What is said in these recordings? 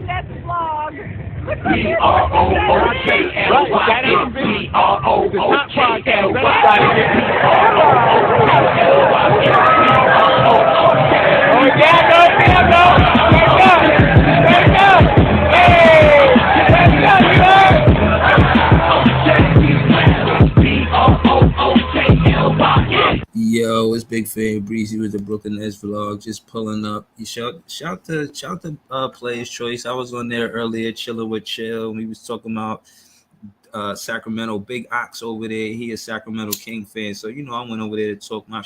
That's vlog. B-R-O-O-K-L-Y. That ain't B-R-O-O-K-L-Y. the top podcast. Oh, yeah, go. Hey, let's go, Yo, it's Big Fan Breezy with the Brooklyn Nets vlog. Just pulling up. You shout to Player's Choice. I was on there earlier, chilling with Chill. We was talking about Sacramento. Big Ox over there. He a Sacramento King fan, so I went over there to talk my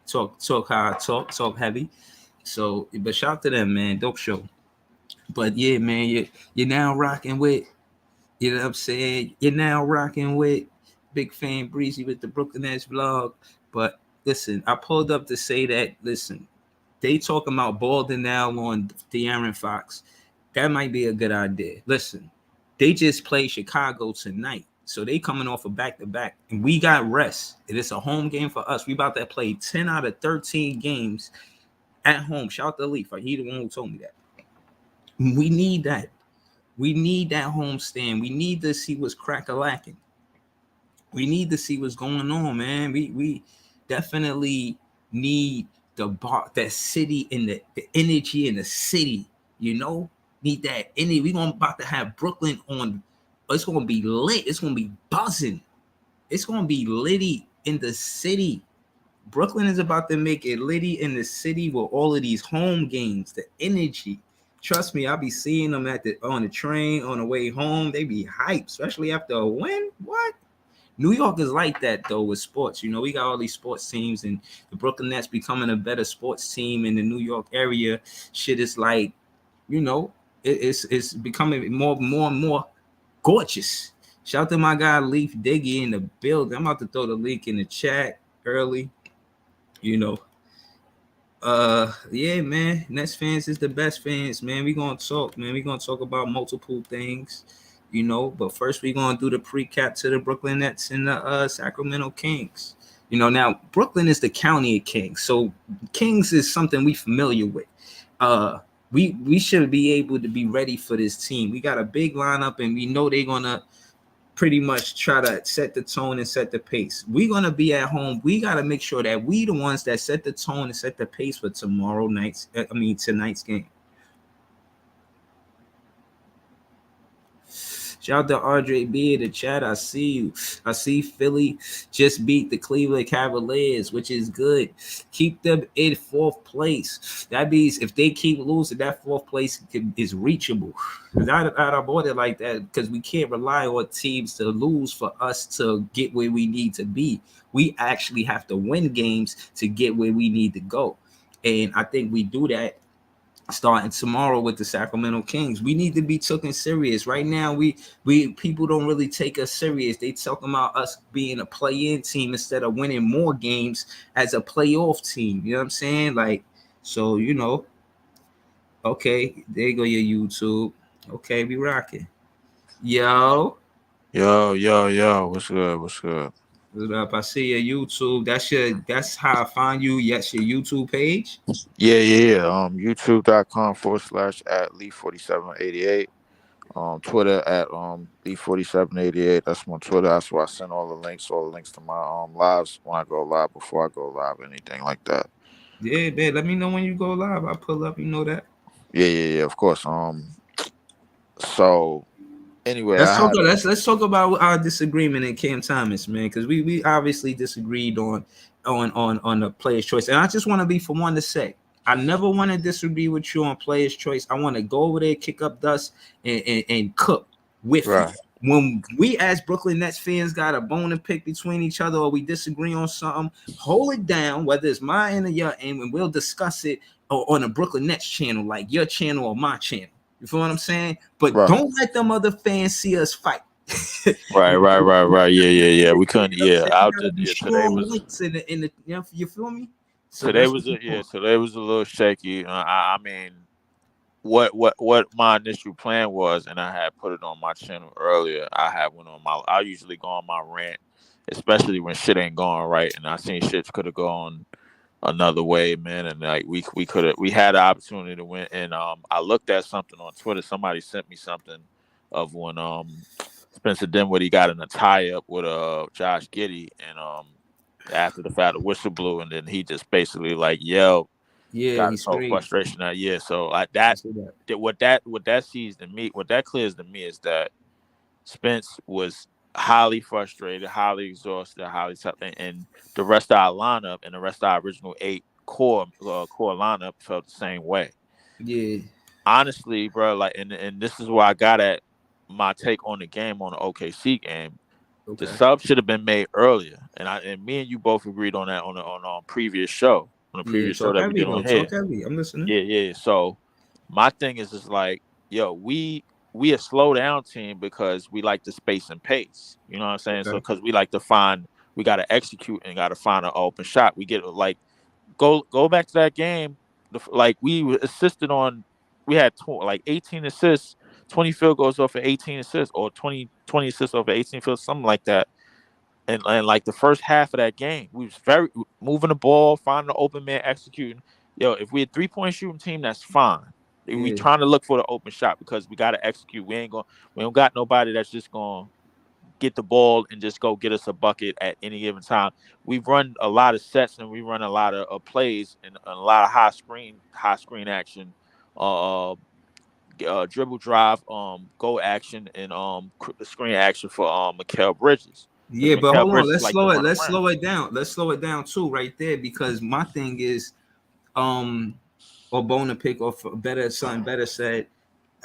talk how I talk heavy. So, but shout to them, man. Dope show. But yeah, man, you're now rocking with. You know what I'm saying? You're now rocking with Big Fan Breezy with the Brooklyn Nets vlog. But listen, I pulled up to say that, listen, they talking about balding now on De'Aaron Fox. That might be a good idea. Listen, they just played Chicago tonight. So they coming off a back-to-back. And we got rest. And it's a home game for us. We about to play 10 out of 13 games at home. Shout out to Leaf. He the one who told me that. We need that. We need that home stand. We need to see what's crack-a-lacking. We need to see what's going on, man. We definitely need that city and the energy in the city, Need that energy. We're about to have Brooklyn on. It's going to be lit. It's going to be buzzing. It's going to be litty in the city. Brooklyn is about to make it litty in the city with all of these home games, the energy. Trust me, I'll be seeing them on the train on the way home. They be hyped, especially after a win. What? New York is like that, though, with sports. We got all these sports teams, and the Brooklyn Nets becoming a better sports team in the New York area. Shit is like, it's becoming more and more gorgeous. Shout out to my guy, Leaf Diggy, in the building. I'm about to throw the link in the chat early. Yeah, man. Nets fans is the best fans, man. We're going to talk, man. We're going to talk about multiple things. But first we're going to do the precap to the Brooklyn Nets and the Sacramento Kings. Now Brooklyn is the county of Kings. So Kings is something we familiar with. We should be able to be ready for this team. We got a big lineup and we know they're going to pretty much try to set the tone and set the pace. We're going to be at home. We got to make sure that we the ones that set the tone and set the pace for tonight's game. Shout out to RJ B in the chat. I see you. I see Philly just beat the Cleveland Cavaliers, which is good. Keep them in fourth place. That means if they keep losing, that fourth place is reachable. I bought it like that because we can't rely on teams to lose for us to get where we need to be. We actually have to win games to get where we need to go. And I think we do that starting tomorrow with the Sacramento Kings. We need to be taken serious. Right now, we people don't really take us serious. They talking about us being a play-in team instead of winning more games as a playoff team. You know what I'm saying? Like, so, okay, there you go, your YouTube. Okay, we rocking. Yo. What's good? What's up? I see your YouTube. That's how I find you. Yes, your YouTube page. Yeah. YouTube.com/@Lee4788. Twitter at Lee4788. That's my Twitter. That's where I send all the links to my lives when I go live, before I go live, anything like that. Yeah, man. Let me know when you go live. I'll pull up. You know that. Yeah. Of course. So anyway, let's talk about our disagreement in Cam Thomas, man, because we obviously disagreed on the player's choice, and I just want to be for one to say I never want to disagree with you on player's choice. I want to go over there, kick up dust, and cook with you. When we as Brooklyn Nets fans got a bone to pick between each other, or we disagree on something, hold it down, whether it's my end or your end, and we'll discuss it on the Brooklyn Nets channel, like your channel or my channel. You feel what I'm saying? But don't let them other fans see us fight. Right. Yeah. We couldn't. Yeah, today was in the you feel me? So today was a little shaky. I mean, what my initial plan was, and I had put it on my channel earlier. I usually go on my rant, especially when shit ain't going right, and I seen shit could have gone another way, man. And like we had the opportunity to win. And I looked at something on Twitter. Somebody sent me something of when Spencer Dinwiddie got in a tie up with Josh Giddey, and after the fact the whistle blew, and then he just basically like yelled, Yeah, got he his whole screamed. frustration out. Yeah, so like I that, see that. what that sees to me, what that clears to me is that Spence was highly frustrated, highly exhausted, highly tough, and the rest of our lineup and the rest of our original eight core lineup felt the same way. Yeah. Honestly, bro, like, and this is where I got at my take on the game on the OKC game. The Okay. sub should have been made earlier, and me and you both agreed on that on previous show on the Yeah. previous show Talk that we heavy did though. on Talk here. heavy. I'm listening. Yeah, yeah. So my thing is just like, yo, we a slow down team because we like the space and pace. You know what I'm saying? So Okay. because we like to find, we got to execute and got to find an open shot. We get like go back to that game. Like assisted on, we had like 18 assists, 20 field goals off of 18 assists, or 20 assists over 18 field, something like that. And like the first half of that game, we was very moving the ball, finding the open man, executing. Yo, if we a 3-point shooting team, that's fine. We Yeah. trying to look for the open shot because we got to execute. We don't got nobody that's just going to get the ball and just go get us a bucket at any given time. We run a lot of sets and we run a lot of plays and a lot of high screen action, uh, dribble drive, go action, and screen action for Mikal Bridges, because Yeah, but Mikal hold on. Bridges Let's like to slow it. run Let's around. slow it down. Let's slow it down too, right there, because my thing is, um, or bone to pick off better something better said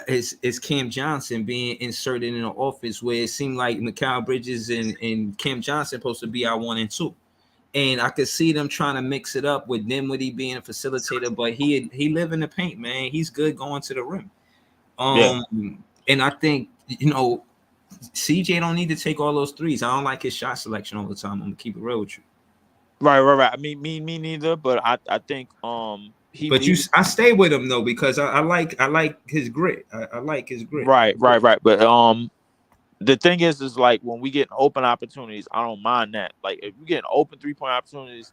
is Cam Johnson being inserted in an office where it seemed like Mikal Bridges and Cam Johnson supposed to be our 1 and 2. And I could see them trying to mix it up with Dinwiddie being a facilitator, but he live in the paint, man. He's good going to the rim. Yeah. And I think CJ don't need to take all those threes. I don't like his shot selection all the time. I'm gonna keep it real with you. Right. I mean, me neither. But I think But I stay with him though because I like his grit. I like his grit. right. But the thing is like when we get open opportunities, I don't mind that. Like if we get open 3-point opportunities,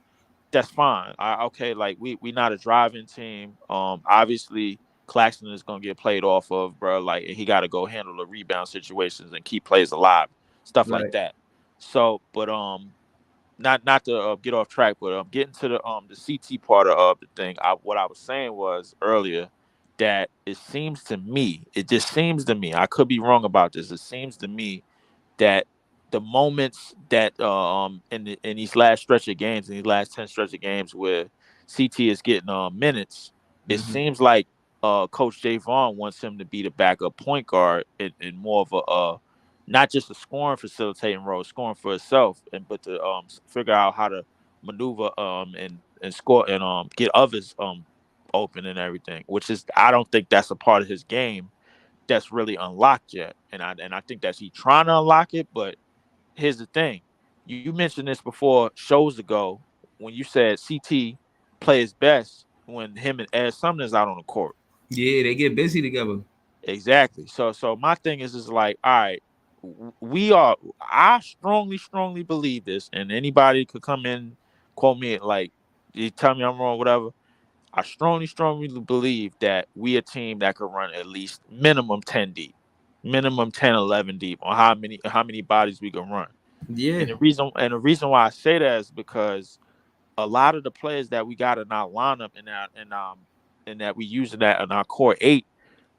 that's fine. Okay, like we not a driving team. Obviously Claxton is gonna get played off of, bro. Like he got to go handle the rebound situations and keep plays alive, stuff like Right. that. So, but not to get off track, but getting to the CT part of the thing. What I was saying was earlier that it just seems to me, I could be wrong about this. It seems to me that the moments that in these last stretch of games, in these last 10 stretch of games where CT is getting minutes, it Mm-hmm. seems like Coach Jay Vaughn wants him to be the backup point guard in more of a not just a scoring facilitating role, scoring for itself, and but to figure out how to maneuver and score and get others open and everything. Which is, I don't think that's a part of his game that's really unlocked yet. And I think that he's trying to unlock it. But here's the thing: you mentioned this before shows ago when you said CT plays best when him and Ed Sumner's out on the court. Yeah, they get busy together. Exactly. So my thing is like, all right, we are. I strongly believe this, and anybody could come in, quote me like, you tell me I'm wrong, whatever. I strongly believe that we a team that could run at least minimum 10 deep, minimum 10, 11 deep on how many bodies we can run. Yeah. And the reason why I say that is because a lot of the players that we got in our lineup and that we use in our core eight,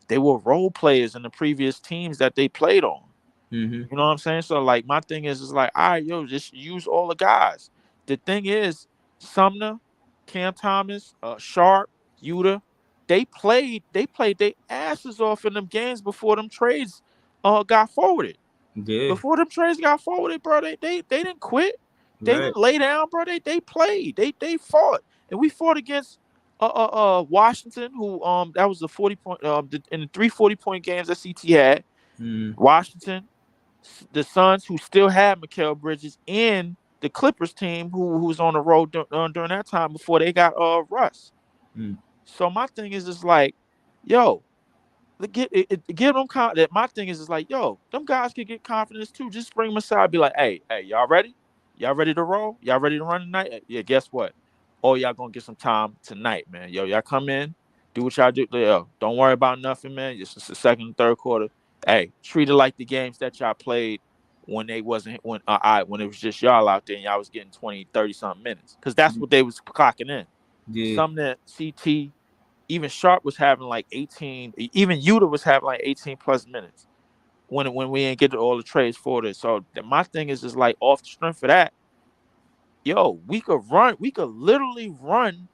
they were role players in the previous teams that they played on. Mm-hmm. You know what I'm saying? So like my thing is like, all right, yo, just use all the guys. The thing is, Sumner, Cam Thomas, Sharp, Yuta, they played their asses off in them games before them trades got forwarded. Yeah. Before them trades got forwarded, bro, they didn't quit. They Right. didn't lay down, bro. They played. They fought. And we fought against Washington, who that was the 40 point in the 3 40 point games that CT had. Mm. Washington, the Suns, who still had Mikal Bridges, and the Clippers team, who was on the road during that time before they got Russ. Mm. So my thing is just like, yo, give them that. My thing is like, yo, them guys can get confidence too. Just bring them aside, be like, hey, y'all ready? Y'all ready to roll? Y'all ready to run tonight? Yeah, guess what? or y'all gonna get some time tonight, man. Yo, y'all come in, do what y'all do. Yo, don't worry about nothing, man. It's the second and third quarter. Hey, treat it like the games that y'all played when they wasn't when it was just y'all out there and y'all was getting 20, 30 something minutes. Cause that's what they was clocking in. Yeah, Some that CT, even Sharp was having like 18, even Yuta was having like 18 plus minutes when we didn't get to all the trades for this. So my thing is just like off the strength of that, yo, we could literally run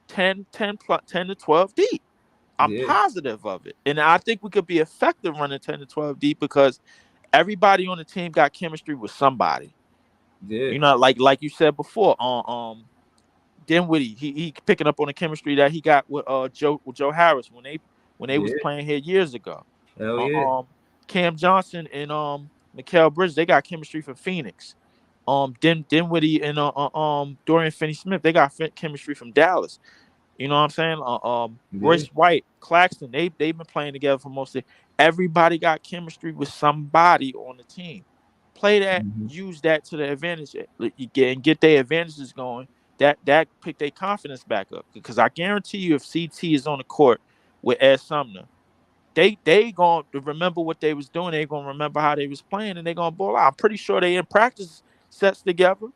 10 to 12 deep. I'm yeah, positive of it. And I think we could be effective running 10 to 12 deep because everybody on the team got chemistry with somebody. yeah, You know, like you said before, Dinwiddie, he picking up on the chemistry that he got with Joe Harris when they was yeah. playing here years ago. Hell Uh, yeah, Um, Cam Johnson and Mikal Bridges, they got chemistry from Phoenix. Dinwiddie and Dorian Finney-Smith, they got chemistry from Dallas. You know what I'm saying? yeah. Royce White, Claxton, they've been playing together for most of. Everybody got chemistry with somebody on the team. Play that, Hmm. use that to the advantage, get their advantages going. That pick their confidence back up because I guarantee you, if CT is on the court with Ed Sumner, they gonna remember what they was doing. They gonna remember how they was playing, and they gonna ball out. I'm pretty sure they in practice sets together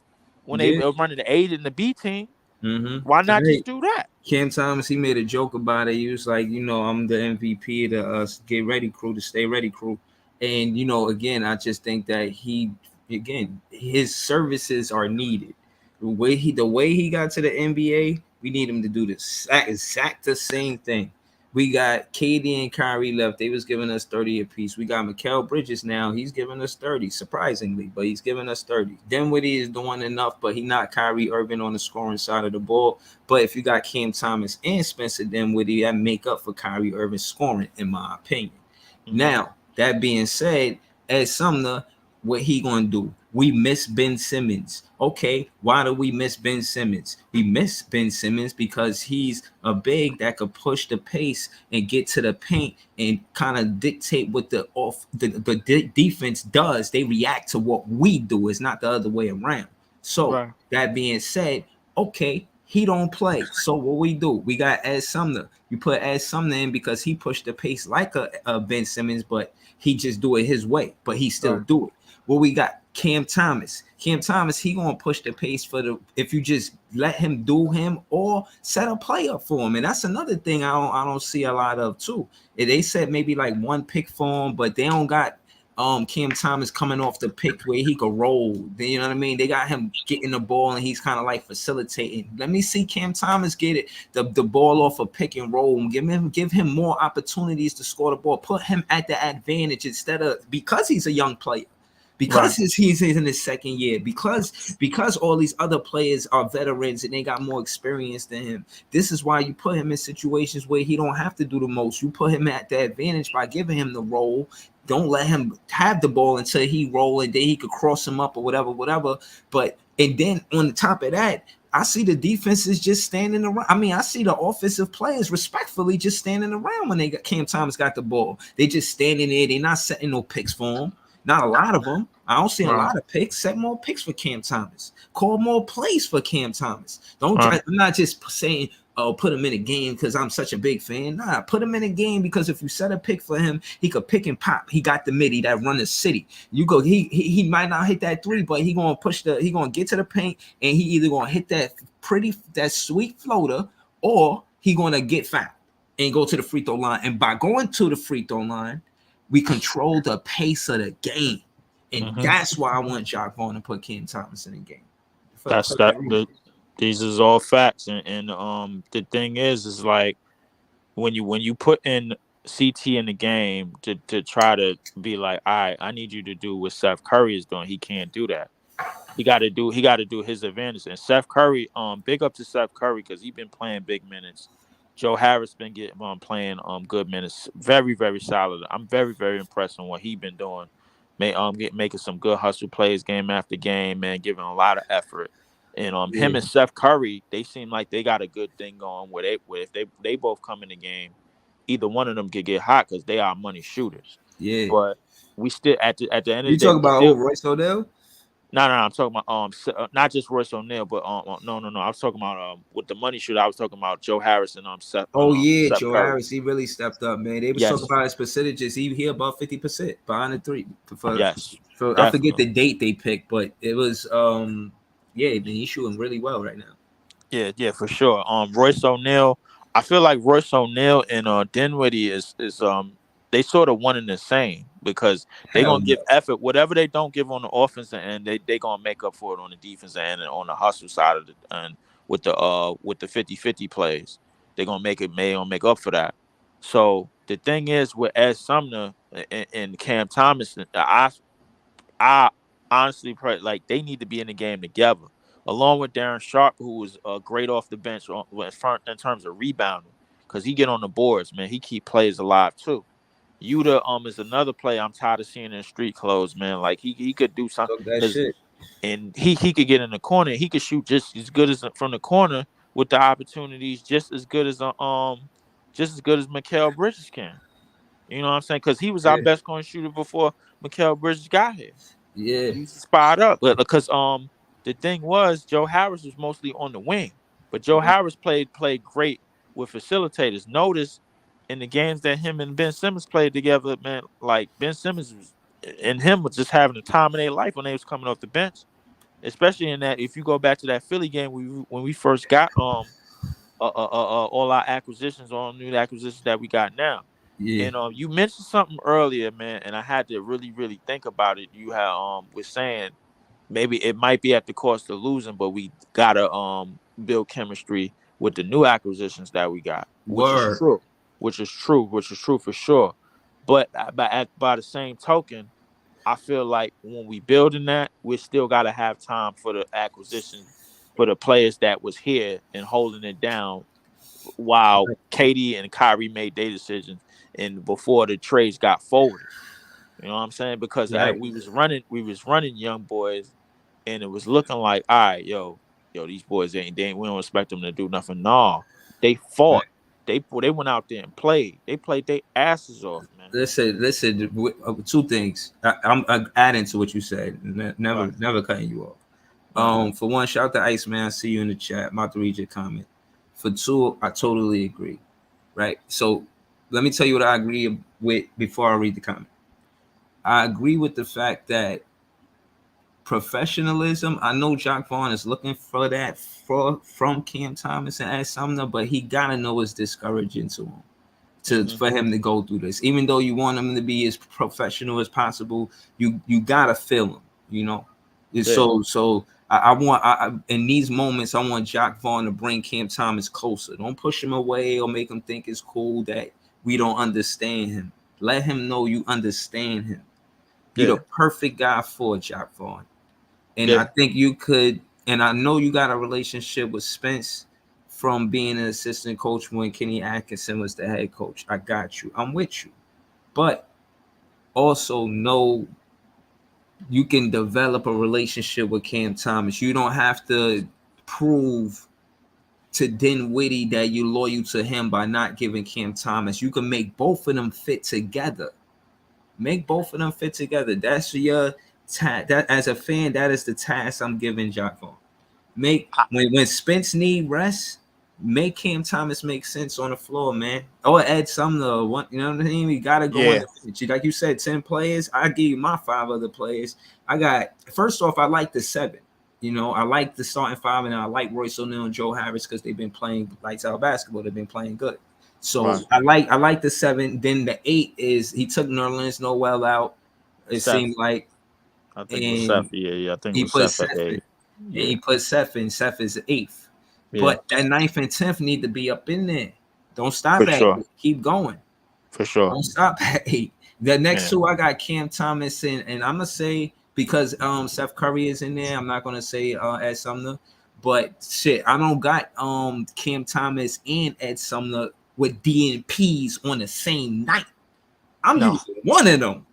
when they Yeah. were running the A and the B team. Mm-hmm. Why not Hey, just do that? Cam Thomas, he made a joke about it. He was like, I'm the MVP of the get ready crew, the stay ready crew. And again, I just think that his services are needed. The way he got to the NBA, we need him to do this exact the same thing. We got KD and Kyrie left. They was giving us 30 apiece. We got Mikal Bridges now. He's giving us 30, surprisingly, but he's giving us 30. Dinwiddie is doing enough, but he not Kyrie Irving on the scoring side of the ball. But if you got Cam Thomas and Spencer Dinwiddie, that make up for Kyrie Irving scoring, in my opinion. Mm-hmm. Now, that being said, as Sumner, what he gonna do? We miss Ben Simmons. Okay, why do we miss Ben Simmons? We miss Ben Simmons because he's a big that could push the pace and get to the paint and kind of dictate what the defense does. They react to what we do. It's not the other way around. So Right. that being said, okay, he don't play. So what we do? We got Ed Sumner. You put Ed Sumner in because he pushed the pace like a Ben Simmons, but he just do it his way. But he still Right. do it. Well, we got Cam Thomas. Cam Thomas, he gonna push the pace for the if you just let him do him or set a play up for him. And that's another thing I don't see a lot of too. They said maybe like one pick for him, but they don't got Cam Thomas coming off the pick where he could roll. You know what I mean? They got him getting the ball and he's kind of like facilitating. Let me see Cam Thomas get it the ball off a pick and roll and give him more opportunities to score the ball. Put him at the advantage instead of because he's a young player. Because Right. he's in his second year, because all these other players are veterans and they got more experience than him. This is why you put him in situations where he don't have to do the most. You put him at the advantage by giving him the role. Don't let him have the ball until he roll and then he could cross him up or whatever. But and then on the top of that, I see the defense is just standing around. I mean, I see the offensive players respectfully just standing around when Cam Thomas got the ball. They just standing there. They're not setting no picks for him. Not a lot of them. I don't see a Right. lot of picks. Set more picks for Cam Thomas. Call more plays for Cam Thomas. Don't. Right. I'm not just saying, "Oh, put him in a game because I'm such a big fan." Nah, put him in a game because if you set a pick for him, he could pick and pop. He got the midi that run the city. You go. He might not hit that three, but he gonna push the. He gonna get to the paint and he either gonna hit that sweet floater or he gonna get fouled and go to the free throw line. And by going to the free throw line, we control the pace of the game. And Mm-hmm. that's why I want Jock Vaughn to put Cam Thomas in the game. For That's that that. reason. These is all facts, and the thing is like when you put in CT in the game to try to be like, all right, I need you to do what Seth Curry is doing. He can't do that. He got to do his advantage. And Seth Curry, big up to Seth Curry because he's been playing big minutes. Joe Harris been getting playing good minutes. Very, very solid. I'm very, very impressed on what he been doing. Making some good hustle plays game after game, man, giving a lot of effort. And Yeah, him and Seth Curry, they seem like they got a good thing going where if they both come in the game, either one of them could get hot because they are money shooters. yeah. But we still at the end of You the day, talk we about still old Royce O'Dell? No, I'm talking about not just Royce O'Neal, but no, I was talking about with the money shooter. I was talking about Joe Harris and Oh yeah, Seth Joe Curry. Harris, he really stepped up, man. They was talking Yes, about his percentages. He about 50% behind the three. yes, For I forget the definitely. date they picked, but it was yeah, man, he's shooting really well right now. Yeah, for sure. Royce O'Neal. I feel like Royce O'Neal and Dinwiddie is they sort of one and the same because they Hell gonna give no. effort. Whatever they don't give on the offensive end, they gonna make up for it on the defensive end and on the hustle side of the and with the 50-50 plays. They gonna make up for that. So the thing is with Ed Sumner and Cam Thomas, I honestly like they need to be in the game together, along with Darren Sharp, who was great off the bench in terms of rebounding, because he get on the boards, man. He keep plays alive too. Yuta is another play I'm tired of seeing in street clothes, man. Like he could do something Talk that because shit. and he could get in the corner. He could shoot just as good as from the corner with the opportunities, just as good as Mikal Bridges can. You know what I'm saying? Because he was our Yeah. best corner shooter before Mikal Bridges got here. Yeah. He used to spot up, but because the thing was Joe Harris was mostly on the wing, but Joe Yeah. Harris played great with facilitators. Notice in the games that him and Ben Simmons played together, man, like Ben Simmons and him was just having the time of their life when they was coming off the bench. Especially in that, if you go back to that Philly game, when we first got all our acquisitions, all new acquisitions that we got now. Yeah. And you mentioned something earlier, man, and I had to really, really think about it. You had was saying maybe it might be at the cost of losing, but we gotta build chemistry with the new acquisitions that we got, which is Word. true, which is true for sure. But by the same token, I feel like when we building that, we still gotta have time for the acquisition for the players that was here and holding it down while Right. Katie and Kyrie made their decisions and before the trades got forwarded. You know what I'm saying? Because Right. we was running young boys, and it was looking like, all right, these boys we don't expect them to do nothing. No, they fought. Right. They went out there and played. They played their asses off, man. Listen. Two things. I'm adding to what you said. Right. Never cutting you off. Right. For one, shout out to Iceman. I see you in the chat. I'm about to read your comment. For two, I totally agree. Right. So let me tell you what I agree with before I read the comment. I agree with the fact that professionalism. I know Jock Vaughn is looking for that from Cam Thomas and Ed Sumner, but he gotta know it's discouraging to him Mm-hmm. for him to go through this. Even though you want him to be as professional as possible, you gotta feel him. You know, Yeah. so I want in these moments I want Jock Vaughn to bring Cam Thomas closer. Don't push him away or make him think it's cool that we don't understand him. Let him know you understand him. You're Yeah. the perfect guy for Jock Vaughn. And I Yeah. think you could, and I know you got a relationship with Spence from being an assistant coach when Kenny Atkinson was the head coach. I got you. I'm with you. But also know you can develop a relationship with Cam Thomas. You don't have to prove to Dinwiddie that you're loyal to him by not giving Cam Thomas. You can make both of them fit together. Make both of them fit together. That's your task. That as a fan, that is the task I'm giving Jock Vaughn. Make I- when Spence need rest, make Cam Thomas make sense on the floor, man. Or Ed Sumner, one, you know what I mean? We gotta go in yeah. the bench. Like you said, 10 players. I give you my 5 other players. I got first off, I like the 7. You know, I like the starting 5, and I like Royce O'Neal and Joe Harris because they've been playing lights out basketball. They've been playing good. So Right. I like the 7. Then the 8 is he took Nerlens Noel out. It Seth. seemed like, I think it was Seth. and Yeah. I think it he was put Seth at Seth in, eight. and Yeah. he put Seth in. Seth is the 8th. Yeah. But that 9th and 10th need to be up in there. Don't For stop at sure. 8. Keep going. For sure. Don't stop at 8. The next Yeah. 2 I got Cam Thomas and I'm gonna say because Seth Curry is in there. I'm not gonna say Ed Sumner, but shit, I don't got Cam Thomas and Ed Sumner with DNPs on the same night. I'm No. using one of them.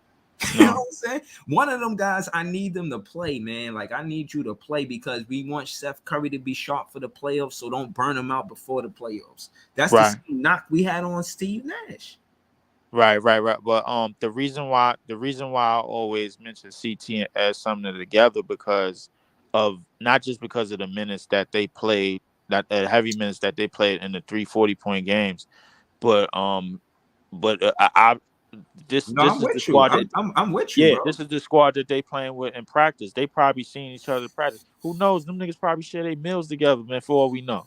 You know No. what I'm saying? One of them guys, I need them to play, man. Like I need you to play because we want Seth Curry to be sharp for the playoffs. So don't burn him out before the playoffs. That's the Right. same knock we had on Steve Nash. Right. But the reason why I always mention CT and S something together because of not just because of the minutes that they played, that heavy minutes that they played in the 340-point games, but I this No, this I'm is the with you. squad that I'm with you, yeah, bro. this is the squad that they playing with in practice. They probably seeing each other in practice. Who knows? Them niggas probably share their meals together, man. For all we know,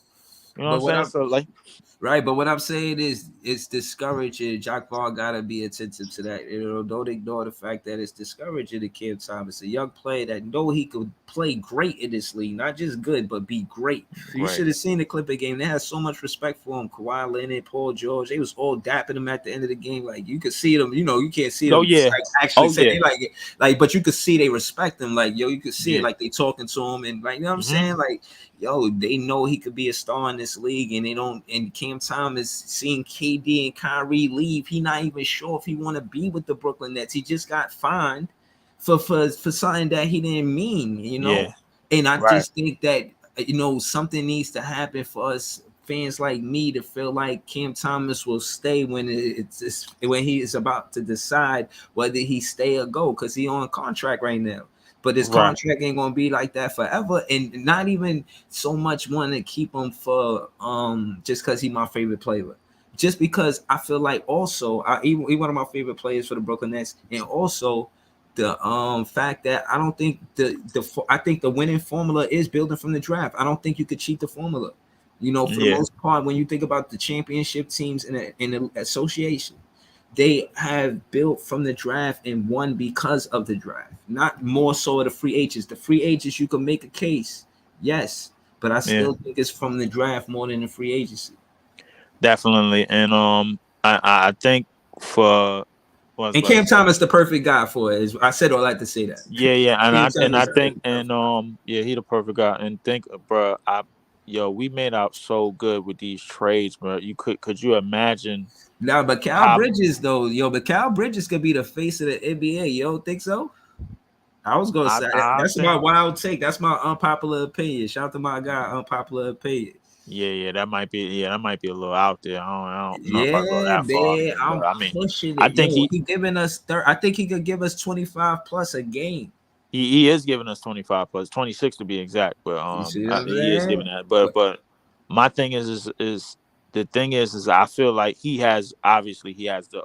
you know what I'm But what saying? I'm So like, Right, but what I'm saying is it's discouraging. Jack Ball gotta be attentive to that. Don't ignore the fact that it's discouraging to Cam Thomas, a young player that know he could play great in this league, not just good, but be great. You right? should have seen the Clipper game. They had so much respect for him. Kawhi Leonard, Paul George, they was all dapping him at the end of the game. Like you could see them, you can't see Oh them yeah, like actually oh say yeah, they like, but you could see they respect him. Like yo, you could see it yeah. like they talking to him and like you know what I'm Hmm. saying? Like yo, they know he could be a star in this league, and they don't. And Cam Thomas seeing KD and Kyrie leave, he not even sure if he want to be with the Brooklyn Nets. He just got fined for something that he didn't mean. Yeah, And I right. just think that something needs to happen for us fans like me to feel like Cam Thomas will stay when he is about to decide whether he stay or go because he on contract right now. But his Right. contract ain't gonna be like that forever, and not even so much want to keep him for just because he's my favorite player. Just because I feel like also he one of my favorite players for the Brooklyn Nets, and also the fact that I don't think I think the winning formula is building from the draft. I don't think you could cheat the formula. For the Yeah, most part, when you think about the championship teams in the association, they have built from the draft and won because of the draft, not more so of the free agents. The free agents, you can make a case, yes, but I yeah, still think it's from the draft more than the free agency. definitely. And I think for what I was And about to Cam say. Thomas, the perfect guy for it. I said all that to say that. Yeah, and Cam I Thomas, the think perfect guy and for it. yeah, he the perfect guy. And think, bro, we made out so good with these trades, bro. Could you imagine Now, but Cal how Bridges, though, but Cal Bridges could be the face of the NBA. You don't think so? I was gonna say that. I That's my think wild take. That's my unpopular opinion. Shout out to my guy, unpopular opinion. that might be a little out there. I don't know if I go Yeah, that far, man, man. But I'm I mean, pushing I it. think Yo, he giving us I think he could give us 25 plus a game. he is giving us 25 plus 26 to be exact, but You see what I'm he is giving saying? that. But But my thing is the thing is I feel like he has the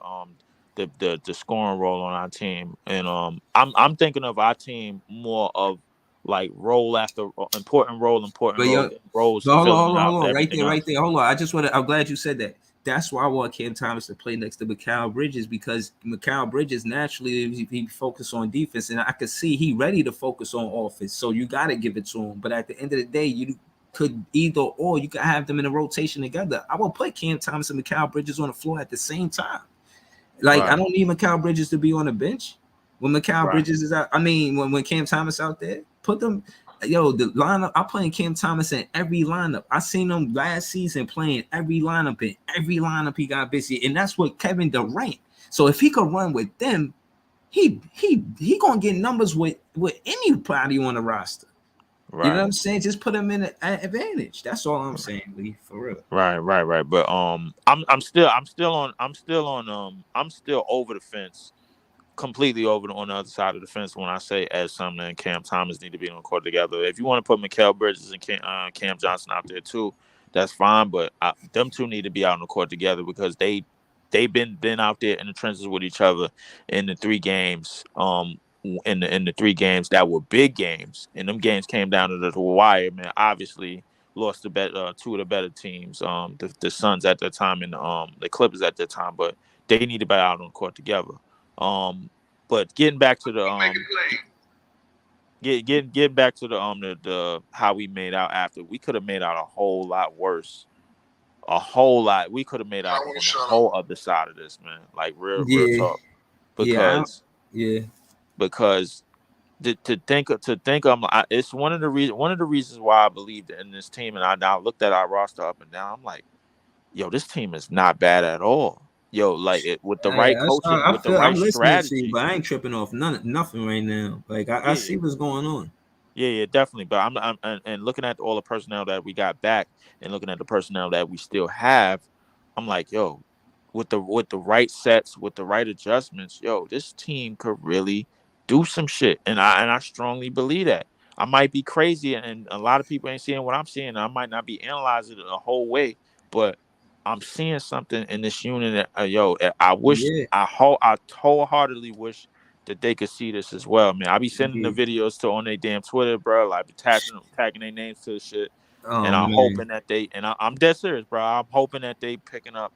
scoring role on our team, and I'm thinking of our team more of like role after important but role, yo, getting roles but filling hold out on, everything right else. there. Hold on. I just want to. I'm glad you said that. That's why I want Cam Thomas to play next to Mikal Bridges because Mikal Bridges naturally he focus on defense, and I could see he ready to focus on offense. So you got to give it to him. But at the end of the day, you could either or you could have them in a rotation together. I will put Cam Thomas and Mikal Bridges on the floor at the same time. Like I Right, don't need Mikal Bridges to be on the bench when Mikal right, Bridges is out. I mean, when Cam Thomas out there, put them. Yo, the lineup. I'm playing Cam Thomas in every lineup. I seen him last season playing every lineup in every lineup he got busy, and that's what Kevin Durant. So if he could run with them, he gonna get numbers with anybody on the roster. You know what right. I'm saying? Just put him in an advantage. That's all I'm saying, Lee, for real. Right. But I'm still over the fence, completely on the other side of the fence when I say Ed Sumner and Cam Thomas need to be on the court together. If you want to put Mikal Bridges and Cam Johnson out there too, that's fine. But them two need to be out on the court together because they've been out there in the trenches with each other in the 3 games. In the 3 games that were big games, and them games came down to the wire. Man, obviously lost the two of the better teams, the Suns at that time and the Clippers at that time, but they need to be out on the court together. Um, but getting back to the getting back to the how we made out after, we could have made out a whole lot worse. A whole lot. We could have made out on the whole other side of this, man. Like real Yeah, talk. yeah, Because yeah. because it's one of the reasons why I believed in this team, and I now looked at our roster up and down. I'm like, yo, this team is not bad at all. Yo, like with the right coaching, I with the feel I'm right listening to you, strategy. but I ain't tripping off nothing right now. Like I Yeah, see what's going on. yeah, definitely. But and looking at all the personnel that we got back, and looking at the personnel that we still have, I'm like, yo, with the right sets, with the right adjustments, yo, this team could really do some shit. And I strongly believe that. I might be crazy, and a lot of people ain't seeing what I'm seeing. I might not be analyzing it the whole way, but I'm seeing something in this unit. That, I wish Yeah, I wholeheartedly wish that they could see this as well, man. I be sending the yeah. videos to on their damn Twitter, bro. Like be tagging their names to the shit, and Oh I'm man, hoping that I'm dead serious, bro. I'm hoping that they picking up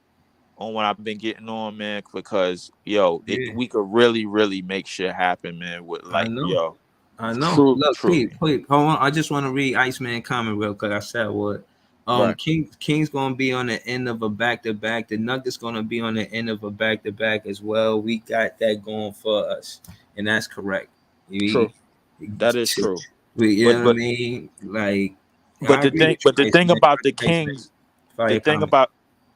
on what I've been getting on, man, because yeah. we could really, really make shit happen, man. With I like, know. I know. Look, truly, Pete, hold on. I just want to read Iceman comment real quick. I said what? right? King's gonna be on the end of a back to back. The Nuggets gonna be on the end of a back to back as well. We got that going for us, and that's correct. True, We, that is true. you But know what I but mean? Like, but I the agree thing, with you, but the thing Iceman. about the Iceman, Kings, the fire thing comment. about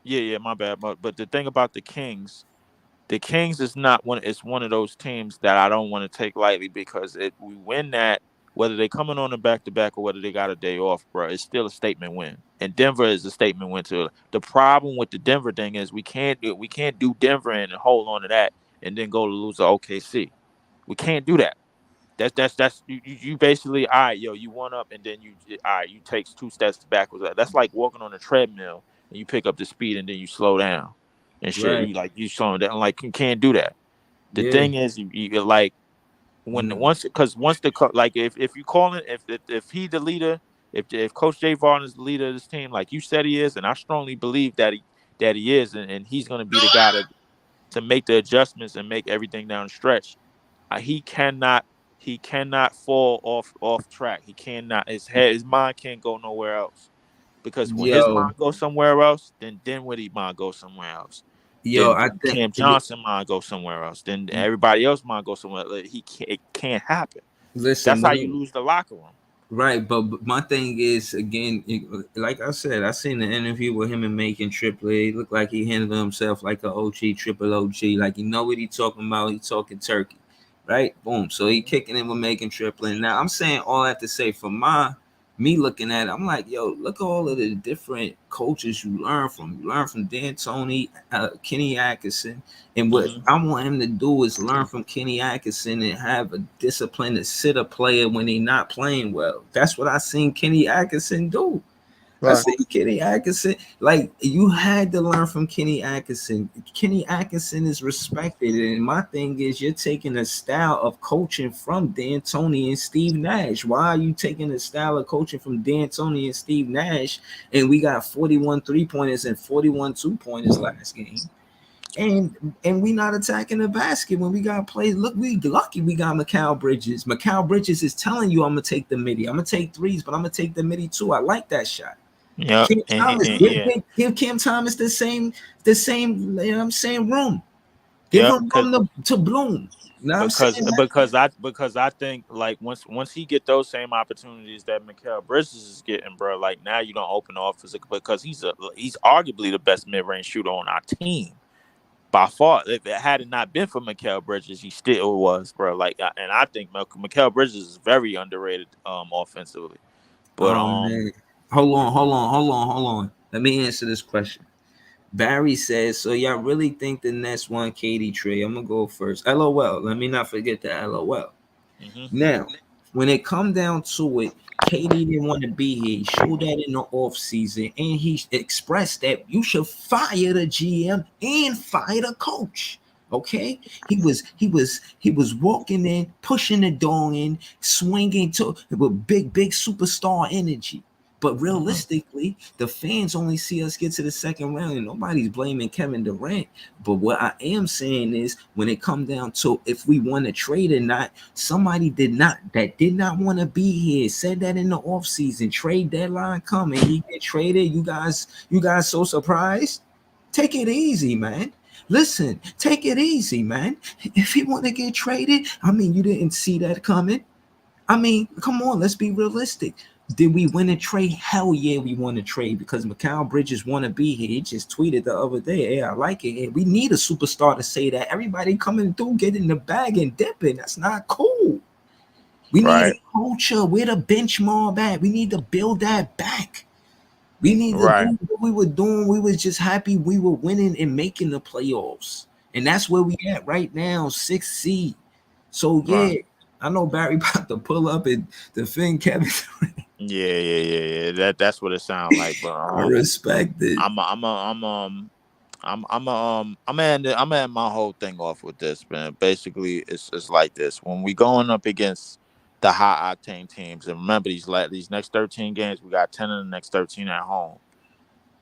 yeah, my bad. But the thing about the Kings is not one. It's one of those teams that I don't want to take lightly because we win that, whether they coming on a back to back or whether they got a day off, bro. It's still a statement win, and Denver is a statement win too. The problem with the Denver thing is we can't do Denver and hold on to that and then go to lose to OKC. We can't do that. That's you basically all right, yo. You one up and then all right. You take two steps backwards. That's like walking on a treadmill and you pick up the speed and then you slow down and shit. Right. You slow down like you can't do that. The Yeah. thing is, you like Mm, once like if you call it if he the leader, if Coach Jay Varden is the leader of this team, like you said he is, and I strongly believe that he is, and he's gonna be the guy to make the adjustments and make everything down the stretch. He cannot fall off track. He cannot his mind can't go nowhere else because when his Yo, mind goes somewhere else, then Dinwiddie mind goes somewhere else. yo, Then I think. Cam Johnson mind goes somewhere else. Then everybody else mind goes somewhere. It can't happen. Listen, That's how one you of lose the locker room. right, but my thing is again, like I said, I seen the interview with him and making Triple A. He looked like he handled himself like an OG, triple OG. Like you know what he talking about. He talking turkey, right? Boom. So he kicking in with making Triple A. Now I'm saying all that to say for me looking at it, I'm like, yo, look at all of the different coaches you learn from. You learn from Dan Tony, Kenny Atkinson, and what Hmm. I want him to do is learn from Kenny Atkinson and have a discipline to sit a player when he's not playing well. That's what I seen Kenny Atkinson do. I Right. see Kenny Atkinson. Like you had to learn from Kenny Atkinson. Kenny Atkinson is respected, and my thing is, you're taking a style of coaching from Dan Tony and Steve Nash. Why are you taking a style of coaching from Dan Tony and Steve Nash? And we got 41 3-pointers and 41 2-pointers last game. And we not attacking the basket when we got plays. Look, we lucky we got Mikal Bridges. Mikal Bridges is telling you I'm gonna take the midi. I'm gonna take threes, but I'm gonna take the midi too. I like that shot. Yep. Cam Thomas, Yeah. give Cam Thomas the same, you know what I'm saying, room. Give Yep. him room to bloom. You know what I'm Because saying? I think like once he get those same opportunities that Mikal Bridges is getting, bro, like now you don't open off because he's arguably the best mid range shooter on our team by far. If it had it not been for Mikal Bridges, he still was, bro. Like, and I think Mikal Bridges is very underrated offensively. But Oh man. Hold on. Let me answer this question. Barry says, so y'all really think the Nets won KD trade? I'm gonna go first. LOL. Let me not forget the LOL. mhm. Now, when it come down to it, KD didn't want to be here. He showed that in the offseason, and he expressed that you should fire the GM and fire the coach. Okay, he was walking in, pushing the door in, swinging to with big superstar energy. But Mhm. realistically, the fans only see us get to the second round, and nobody's blaming Kevin Durant. But what I am saying is, when it come down to if we want to trade or not, somebody did not want to be here. Said that in the offseason. Trade deadline coming. He get traded. You guys so surprised? Take it easy, man. Listen, take it easy, man. If he want to get traded, I mean, you didn't see that coming. I mean, come on, let's be realistic. Did we win a trade? Hell yeah, we won a trade because Mikal Bridges want to be here. He just tweeted the other day, hey, I like it. Hey, we need a superstar to say that. Everybody coming through, getting the bag and dipping. That's not cool. We need Right. a culture. Where the benchmark at? We need to build that back. We need to Right. do what we were doing. We was just happy we were winning and making the playoffs. And that's where we at right now, 6th seed. So Right. yeah, I know Barry about to pull up and defend Kevin. Yeah. That's what it sounds like. But I respect it. I'm gonna end my whole thing off with this, man. Basically, it's like this: when we going up against the high octane teams, and remember these next 13 games, we got 10 of the next 13 at home.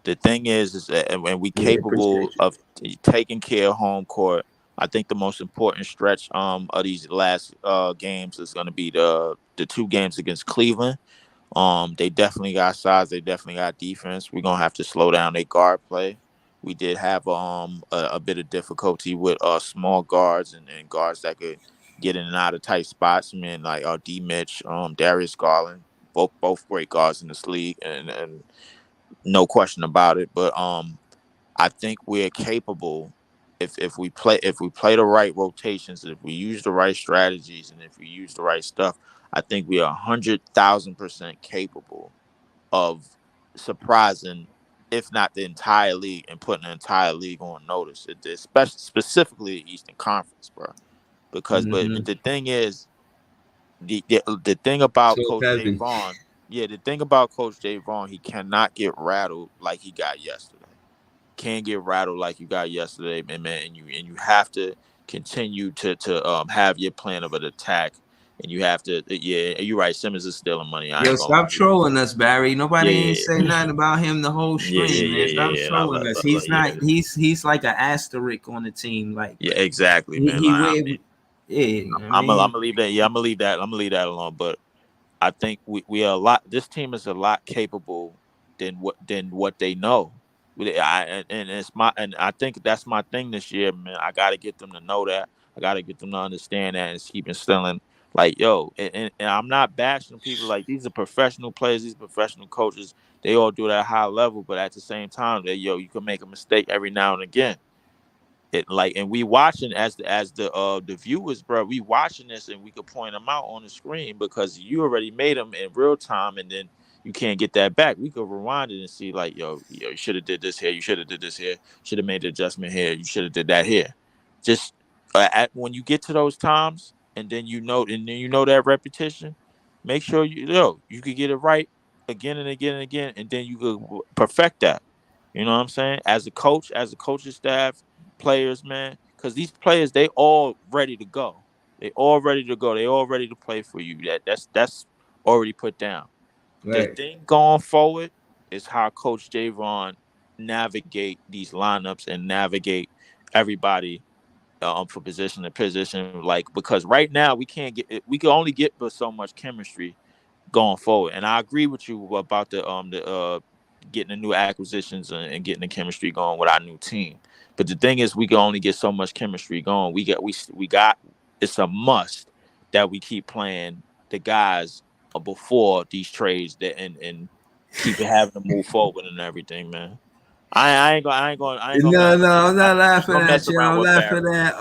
The thing is that and we Yeah, capable appreciate you. of taking care of home court. I think the most important stretch of these last games is going to be the two games against Cleveland. They definitely got size. They definitely got defense. We're gonna have to slow down their guard play. We did have a bit of difficulty with small guards and guards that could get in and out of tight spots. I mean, like D Mitch, Darius Garland, both great guards in this league, and no question about it. But I think we're capable if we play the right rotations, if we use the right strategies, and if we use the right stuff. I think we are 100,000% capable of surprising, if not the entire league, and putting the entire league on notice. Especially specifically the Eastern Conference, bro. Because but Mm-hmm. the thing is, the thing about So Coach Jay heavy. Vaughn, yeah, the thing about Coach Jay Vaughn, he cannot get rattled like he got yesterday. Can't get rattled like you got yesterday, man. And you have to continue to have your plan of an attack, and you have to, yeah. You're right. Simmons is stealing money. I Yo, ain't gonna lie stop to you. trolling us, Barry. Nobody ain't Yeah, say nothing about him the whole stream, man. Stop yeah. trolling us. He's not. Yeah, He's like an asterisk on the team. Like yeah, exactly, man. he Like, I weird. mean, Yeah, I I'm mean, gonna leave that. Yeah, I'm gonna leave that. I'm gonna leave that alone. But I think we are a lot. This team is a lot capable than what they know. And it's my and I think that's my thing this year, man. I got to get them to know that. I got to get them to understand that and keep instilling. Like yo, and I'm not bashing people. Like these are professional players, these professional coaches. They all do it at a high level, but at the same time, that you can make a mistake every now and again. It like and we watching as the viewers, bro. We watching this and we could point them out on the screen because you already made them in real time, and then you can't get that back. We could rewind it and see like, you should have did this here, you should have did this here, should have made the adjustment here, you should have did that here. Just when you get to those times, and then you know that repetition, make sure you could get it right again and again and again, and then you could perfect that. You know what I'm saying? As a coaching staff, players, man, because these players they all ready to go. They all ready to go. They all ready to play for you. That's already put down. The right. thing going forward is how Coach Javon navigate these lineups and navigate everybody for position to position. Like because right now we can't get it. We can only get but so much chemistry going forward. And I agree with you about the getting the new acquisitions and getting the chemistry going with our new team. But the thing is, we can only get so much chemistry going. We got it's a must that we keep playing the guys before these trades that and keep having to move forward and everything, man. I ain't gonna No, mess no, I'm I not ain't laughing gonna mess at you. around I'm with laughing Barry. at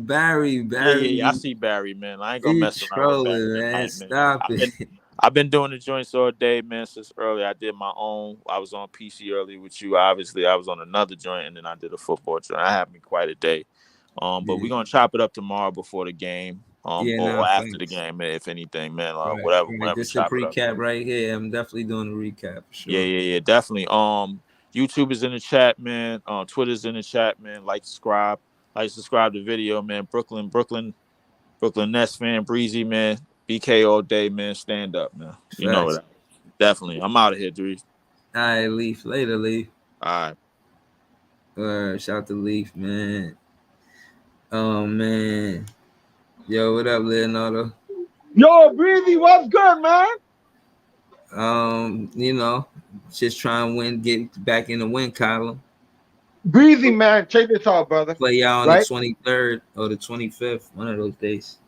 Barry. Yeah. I Barry, see Barry, man. I ain't gonna he mess around with Barry trolling, man. tonight, man. Stop it. I've been doing the joints all day, man, since early. I did my own. I was on PC early with you. Obviously, I was on another joint, and then I did a football joint. I had me quite a day. But we're Yeah, gonna chop it up tomorrow before the game, yeah, or nah, after the thanks. game, if anything, man. Right, Whatever, right. whenever we This is a chop it up. pre-cap right here. I'm definitely doing a recap for sure. Yeah, definitely. YouTube is in the chat, man. Twitter's in the chat, man. Subscribe to the video, man. Brooklyn Nets fan, Breezy, man. BK all day, man. Stand up, man. You know Facts. it. Definitely. I'm out of here, Dries. All right, Leaf. Later, Leaf. All right. Shout out to Leaf, man. Oh man. Yo, what up, Leonardo? Yo, Breezy, what's good, man? You know, just try and win, get back in the win column. Breezy, man, check this out, brother. Play y'all on the Right? 23rd or the 25th, one of those days.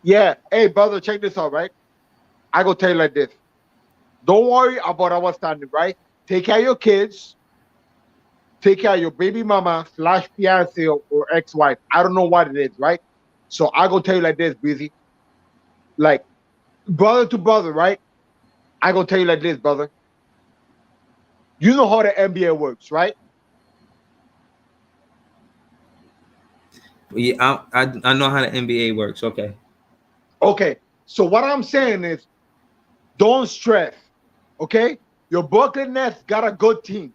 Yeah. Hey, brother, check this out, right? I go tell you like this. Don't worry about our standing, right? Take care of your kids. Take care of your baby mama / fiance or ex-wife. I don't know what it is, right? So I go tell you like this, Breezy. Like, brother to brother, right? I go tell you like this, brother. You know how the NBA works, right? Yeah, I know how the NBA works. Okay. Okay. So what I'm saying is, don't stress. Okay, your Brooklyn Nets got a good team.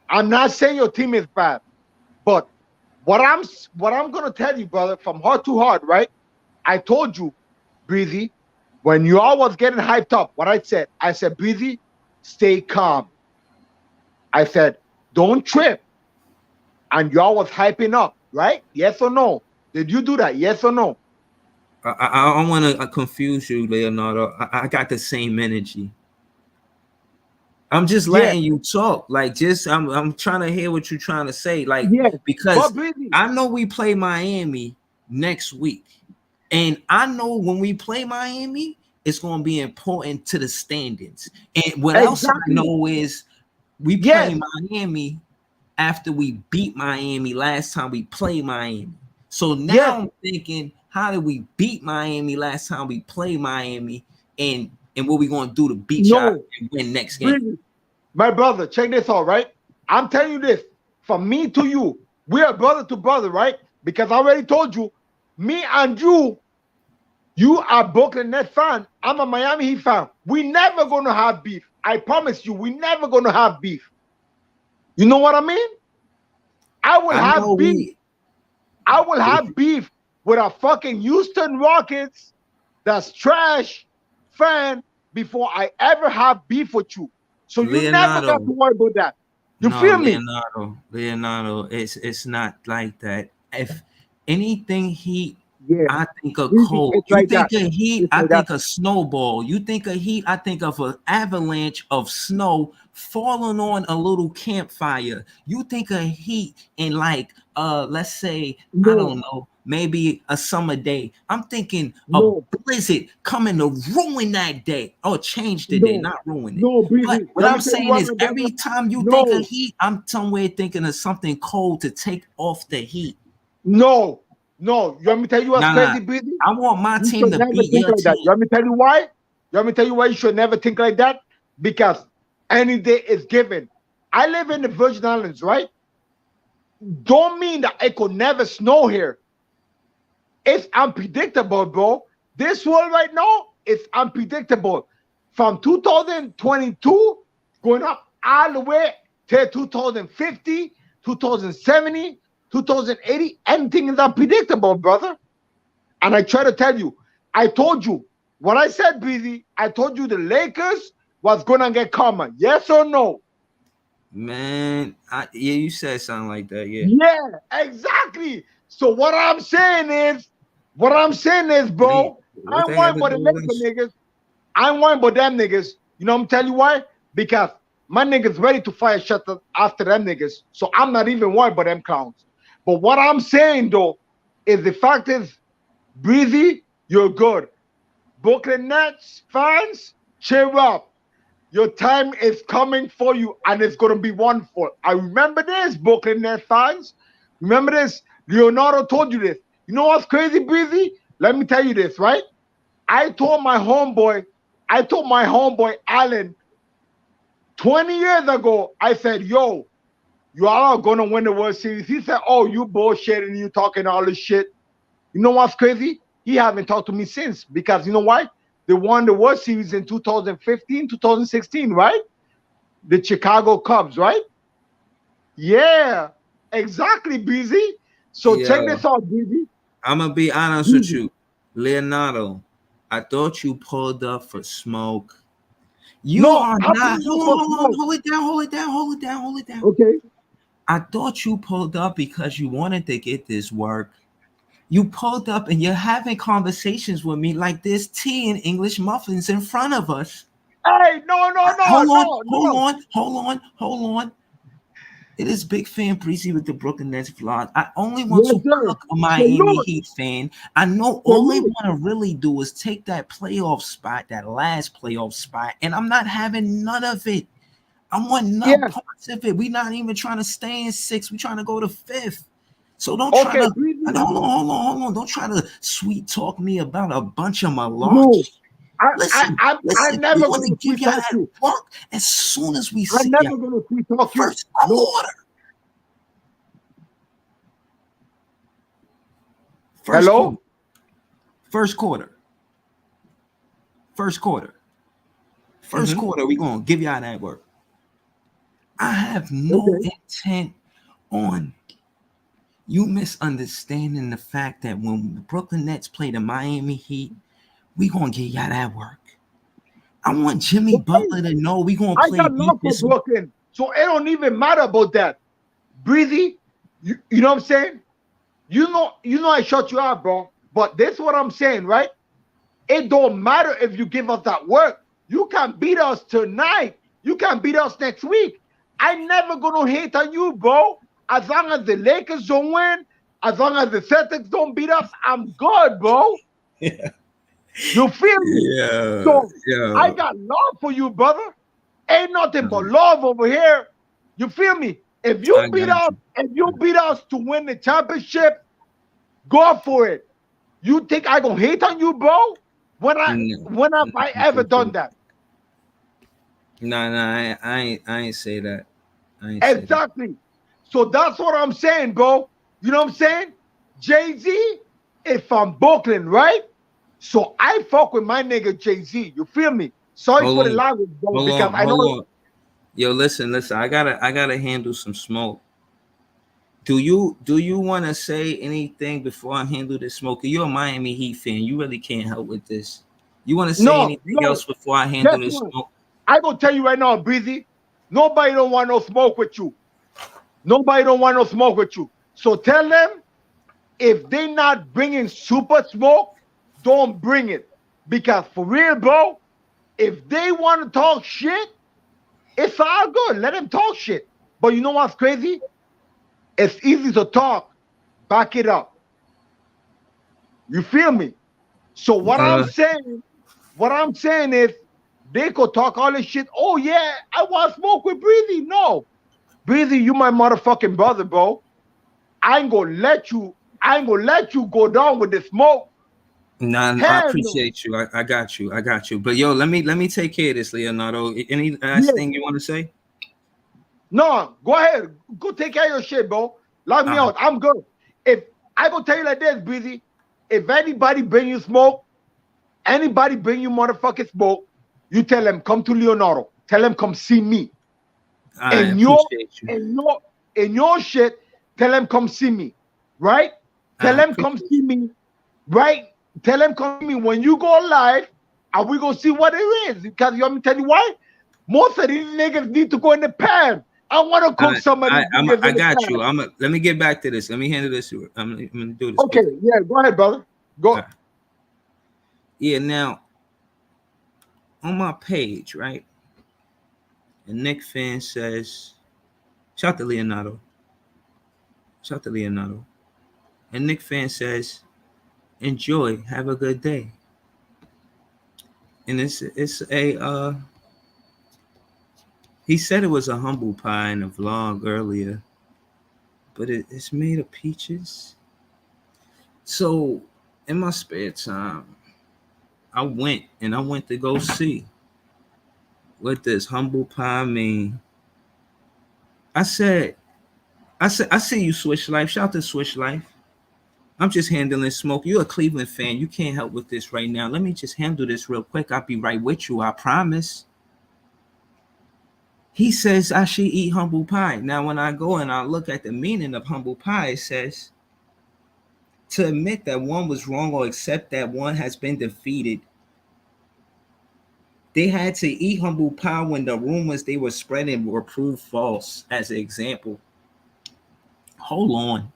I'm not saying your team is bad, but what I'm gonna tell you, brother, from heart to heart, right? I told you, Breezy, when you all was getting hyped up, what I said, Breezy, stay calm. I said, don't trip. And y'all was hyping up, right? Yes or no? Did you do that? Yes or no? I don't want to confuse you, Leonardo. I got the same energy. I'm just Yeah, letting you talk. Like, just I'm trying to hear what you're trying to say. Like, yeah. But because Breezy, I know we play Miami next week, and I know when we play Miami, it's going to be important to the standings. And what else I exactly. know is we play Yes, Miami after we beat Miami last time we played Miami. So yes. now I'm thinking, how did we beat Miami last time we played Miami, and what we going to do to beat y'all No, and win next game? Breezy. My brother, check this out, right? I'm telling you this, from me to you, we are brother to brother, right? Because I already told you, me and you are Brooklyn Nets fan. I'm a Miami Heat fan. We never gonna have beef. I promise you, we never gonna have beef. You know what I mean? I will I know have beef. we. I will have beef with a fucking Houston Rockets that's trash fan before I ever have beef with you. So you never got Leonardo. to worry about that. You No, feel me? Leonardo. It's not like that. If anything, Heat, Yeah. I think of Breezy, cold. it's You like think that. of Heat, It's I like that. think of snowball. You think of Heat, I think of an avalanche of snow falling on a little campfire. You think of Heat in, like, let's say, I No, don't know, maybe a summer day. I'm thinking a no, blizzard coming to ruin that day or change the day, no, not ruin it. no, But Breezy. what Let me I'm tell you saying what, is my brother. every time you think of No, heat, I'm somewhere thinking of something cold to take off the heat. no, no. You want me to tell you what's Nah, crazy, Breezy? I want my You team should to never beat think your like that. team. You want me to tell you why? You want me to tell you why you should never think like that? Because any day is given. I live in the Virgin Islands, right? Don't mean that it could never snow here. It's unpredictable, bro. This world right now is unpredictable. From 2022 going up all the way to 2050, 2070, 2080, anything is unpredictable, brother. And I try to tell you, I told you what I said, Breezy. I told you the Lakers was gonna get karma. Yes or no? Man, yeah, you said something like that, yeah. Yeah, exactly. So what I'm saying is, What, bro, I what ain't they got worrying to about the do with Laker us? niggas. I ain't worrying about them niggas. You know I'm telling you why? Because my niggas ready to fire shut after them niggas. So I'm not even worried about them clowns. But what I'm saying though is the fact is, Breezy, you're good. Brooklyn Nets fans, cheer up. Your time is coming for you, and it's gonna be wonderful. I remember this, Brooklyn Nets fans. Remember this. Leonardo told you this. You know what's crazy, Breezy? Let me tell you this, right? I told my homeboy, I told my homeboy Allen 20 years ago, I said, yo, you all are gonna win the World Series. He said, oh, you bullshitting, you talking all this shit. You know what's crazy? He haven't talked to me since because you know why? They won the World Series in 2015, 2016, right? The Chicago Cubs, right? Yeah, exactly, Busy. So check Yo, this out, Busy. I'm gonna be honest with Busy. you, Leonardo. I thought you pulled up for smoke. You No, are I'm not. putting up for Hold on, smoke. hold it down, hold it down, hold it down, hold it down. Okay. I thought you pulled up because you wanted to get this work. You pulled up and you're having conversations with me like there's tea and English muffins in front of us. Hey, no, no, no, Hold on, no, hold no. on, hold on, hold on. It is Big Fan Breezy with the Brooklyn Nets vlog. I only want Yes, to sir. cook a Miami Salute, Heat fan. I know all they salute. want to really do is take that playoff spot, that last playoff spot, and I'm not having none of it. I want none Yes. parts of it. We're not even trying to stay in sixth. We're trying to go to fifth. So don't try Okay, to Breezy. hold on. Don't try to sweet talk me about a bunch of No, malarkey. Listen, I'm we're never gonna gonna give sweet y'all talk that you. work as soon as we I'm see y'all. never gonna sweet talk you. First No, quarter. First hello. quarter. First quarter. First quarter. First Mm-hmm. quarter, we're gonna give y'all that work. I have no Okay. intent on you misunderstanding the fact that when the Brooklyn Nets play the Miami Heat, we gonna get y'all that work. I want Jimmy But hey, Butler to know we gonna I play got love for defense. Brooklyn, so it don't even matter about that. Breezy, you know what I'm saying? You know I shut you out, bro. But this is what I'm saying, right? It don't matter if you give us that work. You can beat us tonight. You can beat us next week. I never gonna hate on you, bro. As long as the Lakers don't win, as long as the Celtics don't beat us, I'm good, bro. Yeah, You feel me? yeah, So I yeah. got love for you, brother. Ain't nothing but Um, love over here. You feel me? If I you beat got us, you. if you beat us to win the championship, go for it. You think I gonna hate on you, bro? No, When have I ever done that? no, no, I ain't say that. I ain't say that. Exactly. So that's what I'm saying, bro. You know what I'm saying? Jay-Z is from Brooklyn, right? So I fuck with my nigga Jay-Z. You feel me? Sorry Hold for the on, language, bro, because I hold know. on. Yo, listen. I gotta handle some smoke. Do you want to say anything before I handle this smoke? You're a Miami Heat fan. You really can't help with this. You want to say No, anything no. else before I handle Guess this what? smoke? I gonna tell you right now, Breezy. Nobody don't want no smoke with you. Nobody don't want no smoke with you. So tell them if they not bringing super smoke, don't bring it. Because for real, bro, if they want to talk shit, it's all good. Let them talk shit. But you know what's crazy? It's easy to talk. Back it up. You feel me? So Uh, what I'm saying is they could talk all this shit. Oh yeah, I want to smoke with Breezy. No. Breezy, you my motherfucking brother, bro. I ain't gonna let you, I ain't gonna let you go down with the smoke. nah, I Hell no. appreciate you. I got you. I got you. But yo, let me take care of this, Leonardo. Any last Yeah. thing you want to say? No, go ahead. Go take care of your shit, bro. Lock me Uh, out. I'm good. If I go tell you like this, Breezy, if anybody bring you smoke, anybody bring you motherfucking smoke, you tell them come to Leonardo. Tell them come see me. I And your appreciate you. and your and your shit, tell them come see me. Right? Tell I them come appreciate see me. Right? Tell them come see me when you go live, and we gonna see what it is. Because you want me to tell you why? Most of these niggas need to go in the pan. I want to cook some of these niggas I in the got you. pan. Let me get back to this. Let me handle this. I'm gonna do this Okay, quickly. yeah, go ahead, brother. All Go. right. Yeah, now on my page, right? And Nick fan says, shout to Leonardo. Shout to Leonardo. And Nick fan says, enjoy, have a good day. And it's a he said it was a humble pie in a vlog earlier, but it's made of peaches. So in my spare time, I went to go see what this humble pie mean. I said, I see you, Swish Life. Shout to Swish Life. I'm just handling smoke. You're a Cleveland fan. You can't help with this right now. Let me just handle this real quick. I'll be right with you. I promise. He says I should eat humble pie. Now, when I go and I look at the meaning of humble pie, it says to admit that one was wrong or accept that one has been defeated. They had to eat humble pie when the rumors they were spreading were proved false, as an example. Hold on.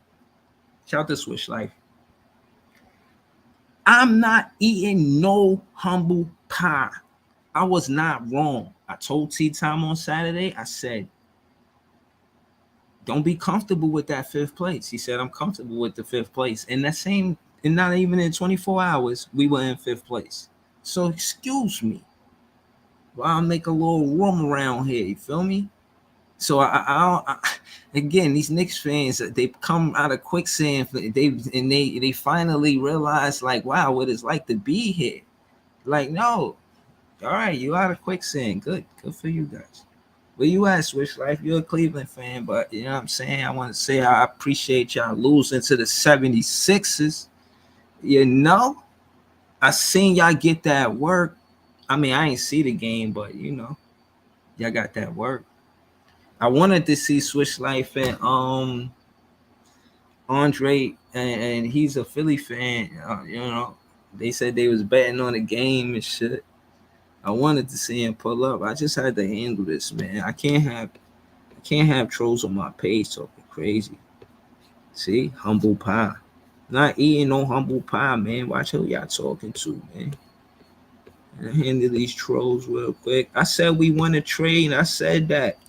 Shout to Swish Life. I'm not eating no humble pie. I was not wrong. I told T Time on Saturday, I said, don't be comfortable with that fifth place. He said, I'm comfortable with the fifth place. And that same, and not even in 24 hours, we were in fifth place. So excuse me while I make a little room around here. You feel me? So again, these Knicks fans, they come out of quicksand. They finally realize, like, wow, what it's like to be here. Like, no. All right, you out of quicksand. Good for you guys. Where you at, Swish Life? You're a Cleveland fan, but you know what I'm saying? I want to say I appreciate y'all losing to the 76ers. You know, I seen y'all get that work. I mean, I ain't see the game, but you know, y'all got that work. I wanted to see Swish Life and Andre, and he's a Philly fan. You know, they said they was betting on the game and shit. I wanted to see him pull up. I just had to handle this, man. I can't have trolls on my page talking crazy. See, humble pie. Not eating no humble pie, man. Watch who y'all talking to, man. And I handle these trolls real quick. I said we want to trade. I said that.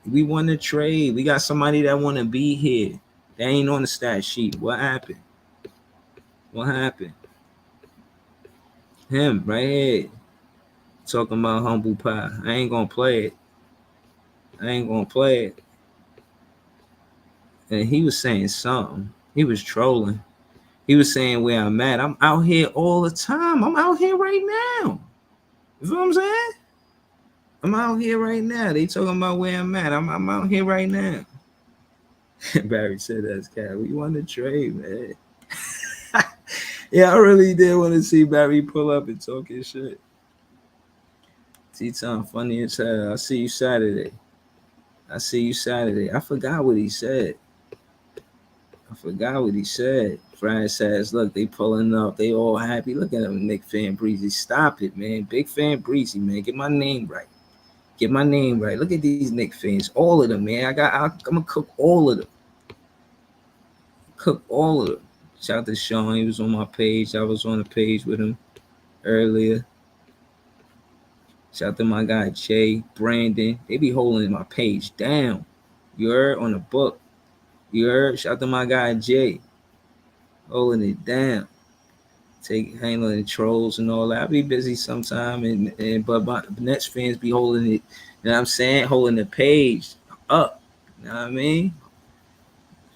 We want to trade. We got somebody that want to be here. They ain't on the stat sheet. What happened? What happened? Him right here talking about humble pie. I ain't gonna play it. And he was saying something. He was trolling. He was saying where I'm at. I'm out here all the time. I'm out here right now. You know what I'm saying? I'm out here right now. They talking about where I'm at. I'm out here right now. Barry said that's cat. We want to trade, man. Yeah, I really did want to see Barry pull up and talk his shit. T-Tom funny as hell. I'll see you Saturday. I forgot what he said. Brian says, look, they pulling up. They all happy. Look at him, Nick Fan Breezy. Stop it, man. Big Fan Breezy, man. Get my name right. Look at these Nick fans. All of them, man. I'm going to cook all of them. Shout out to Sean. He was on my page. I was on the page with him earlier. Shout out to my guy, Jay, Brandon. They be holding my page down. You heard? On the book. You heard? Shout out to my guy, Jay. Holding it down. Handling trolls and all that. I be busy sometime, but my Nets fans be holding it, you know what I'm saying? Holding the page up. You know what I mean?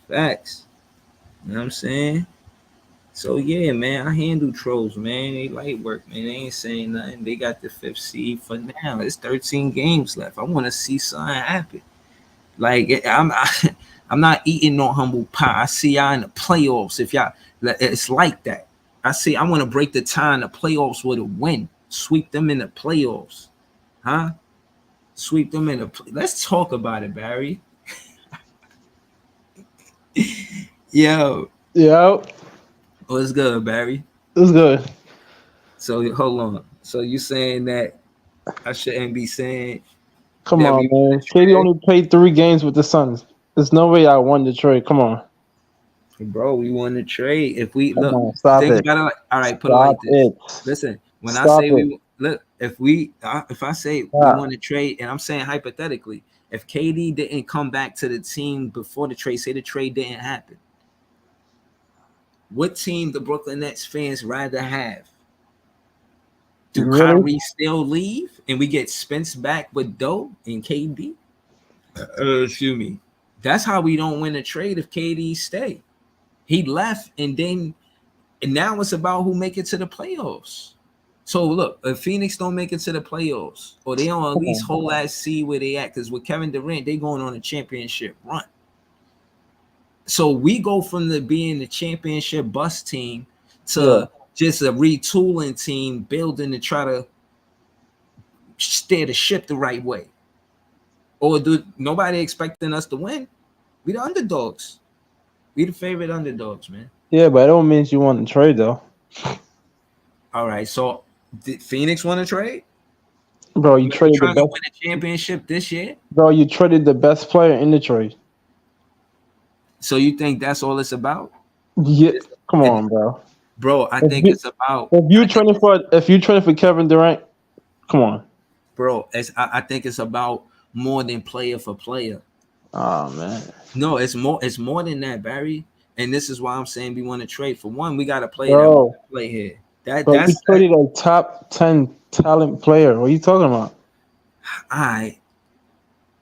Facts. You know what I'm saying? So yeah, man, I handle trolls, man. They light work, man. They ain't saying nothing. They got the 5th seed for now. It's 13 games left. I want to see something happen. Like I'm not eating no humble pie. I see y'all in the playoffs. If y'all, it's like that. I want to break the tie in the playoffs with a win. Sweep them in the playoffs. Huh? Sweep them in the let's talk about it, Barry. Yo. What's good, Barry? It's good. So hold on. So you saying that I shouldn't be saying Come on, man. KD only played 3 games with the Suns. There's no way I won the trade. Come on. Bro, we want to trade. If we Come look, on, stop think it. about it like, all right, put Stop it like this. it. Listen, when Stop I say it. we look, if I say we want to trade, and I'm saying hypothetically, if KD didn't come back to the team before the trade, say the trade didn't happen, what team the Brooklyn Nets fans rather have? Do Kyrie still leave and we get Spence back with Doe and KD? Excuse me. That's how we don't win a trade if KD stay. He left and now it's about who make it to the playoffs. So look, if Phoenix don't make it to the playoffs, or they don't at least hold that seed where they at, because with Kevin Durant, they going on a championship run. So we go from being the championship bus team to just a retooling team, building to try to steer the ship the right way. Or nobody expecting us to win? We the underdogs. We the favorite underdogs, man. Yeah, but it don't mean you want to trade though. All right, so did Phoenix want to trade? Bro, you traded trying to win a championship this year? Bro, you traded the best player in the trade. So you think that's all it's about? Yeah, come on, bro. Bro, I think it's about if you training for Kevin Durant, come on. Bro, I think it's about more than player for player. Oh man. No, it's more than that, Barry. And this is why I'm saying we want to trade. For one, we got a player that wants to play here. You traded a top 10 talent player. What are you talking about? All right.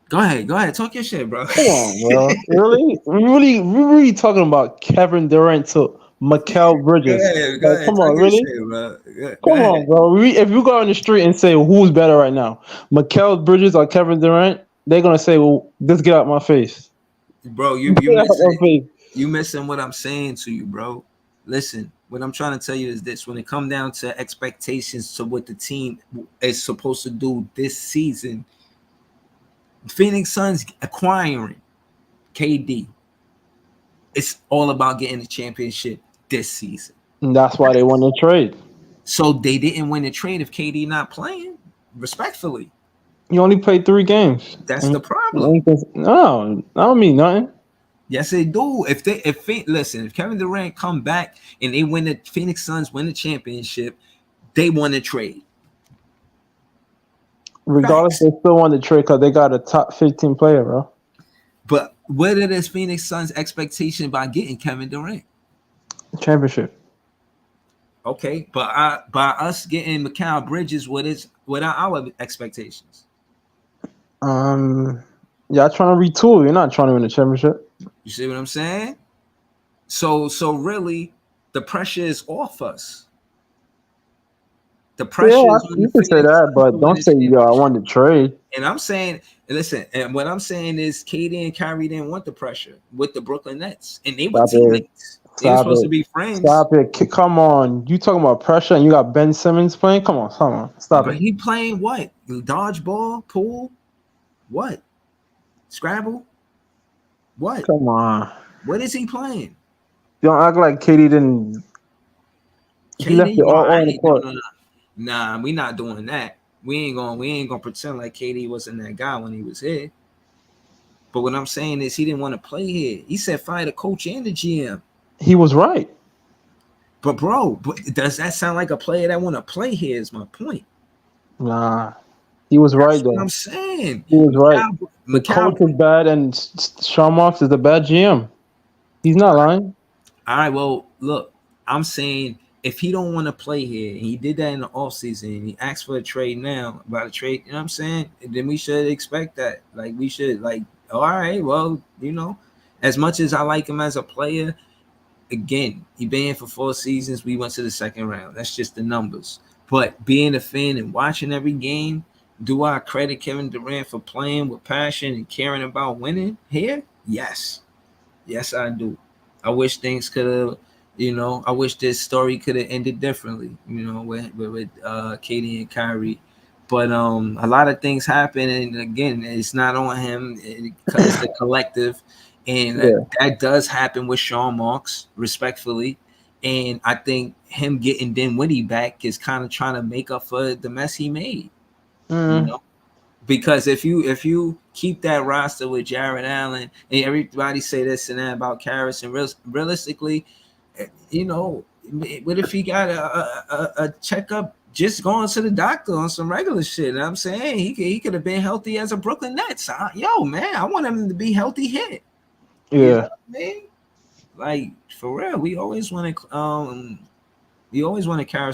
Go ahead. Talk your shit, bro. Come on, bro. Really? We're really talking about Kevin Durant to Mikal Bridges. Go Like, ahead, come talk on, your really? shit, bro. Go Come ahead. on, bro. If you go on the street and say who's better right now, Mikal Bridges or Kevin Durant, they're gonna say, "Well, just get out my face." Bro, Get out my face. you missing what I'm saying to you, bro. Listen, what I'm trying to tell you is this: when it comes down to expectations to what the team is supposed to do this season, Phoenix Suns acquiring KD, it's all about getting the championship this season. And that's why they won the trade. So they didn't win the trade if KD not playing. Respectfully, You only played 3 games. that's the problem. No, I don't mean nothing. Yes, they do. If Kevin Durant come back and they win the Phoenix Suns win the championship, they won the trade. Regardless, Facts. they still won the trade because they got a top 15 player, bro. But what are this Phoenix Suns expectation by getting Kevin Durant? Championship. Okay, but by us getting Mikal Bridges, what are our expectations? Y'all trying to retool. You're not trying to win the championship. You see what I'm saying? So really, the pressure is off us. The pressure Yeah, is on the you can say Phoenix that, Suns to but win don't the say I championship. won the trade. And I'm saying, listen, and what I'm saying is KD and Kyrie didn't want the pressure with the Brooklyn Nets. And they were Stop it. teammates. They were Stop supposed it. to be friends. Stop it. Come on. You talking about pressure and you got Ben Simmons playing? Come on. Stop But it. he playing what? Dodgeball? Pool? What? Scrabble? What? Come on. What is he playing? Don't act like Katie didn't. He left KD? it Oh, all I on the ain't court. no. Nah, we not doing that. We ain't gonna pretend like KD wasn't that guy when he was here. But what I'm saying is he didn't want to play here. He said fire the coach and the GM. He was right. But bro, does that sound like a player that want to play here? Is my point. Nah. He was right, That's what though. I'm saying. He was right. The coach Macau. is bad and Sean Marks is the bad GM. He's not lying. All right, well, look, I'm saying if he don't want to play here, and he did that in the offseason, and he asked for a trade now, about a trade, you know what I'm saying? Then we should expect that. Like, we should, like, all right, well, as much as I like him as a player, again, he been here for 4 seasons. We went to the second round. That's just the numbers. But being a fan and watching every game, do I credit Kevin Durant for playing with passion and caring about winning here? Yes. Yes, I do. I wish things could have, I wish this story could have ended differently, with Katie and Kyrie. But a lot of things happen, and again, it's not on him. It's the collective, and that does happen with Sean Marks, respectfully. And I think him getting Dinwiddie back is kind of trying to make up for the mess he made. Because if you keep that roster with Jared Allen, and everybody say this and that about Karras, and realistically, what if he got a checkup, just going to the doctor on some regular shit? And I'm saying he could have been healthy as a Brooklyn Nets. Yo, man, I want him to be healthy here. Yeah. You know what I mean? Like, for real, we always wanted Karis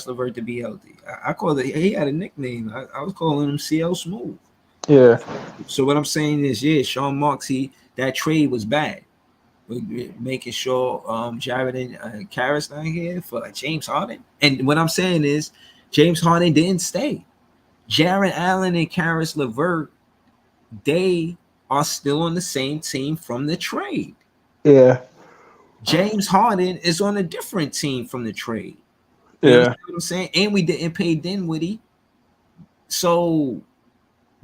LeVert to be healthy. I called it. He had a nickname. I was calling him CL Smooth. Yeah. So what I'm saying is, Sean Marks, that trade was bad. Making sure Jared and Karras not here for James Harden. And what I'm saying is, James Harden didn't stay. Jared Allen and Karis LeVert, they are still on the same team from the trade. Yeah. James Harden is on a different team from the trade. You understand what I'm saying? And we didn't pay Dinwiddie. So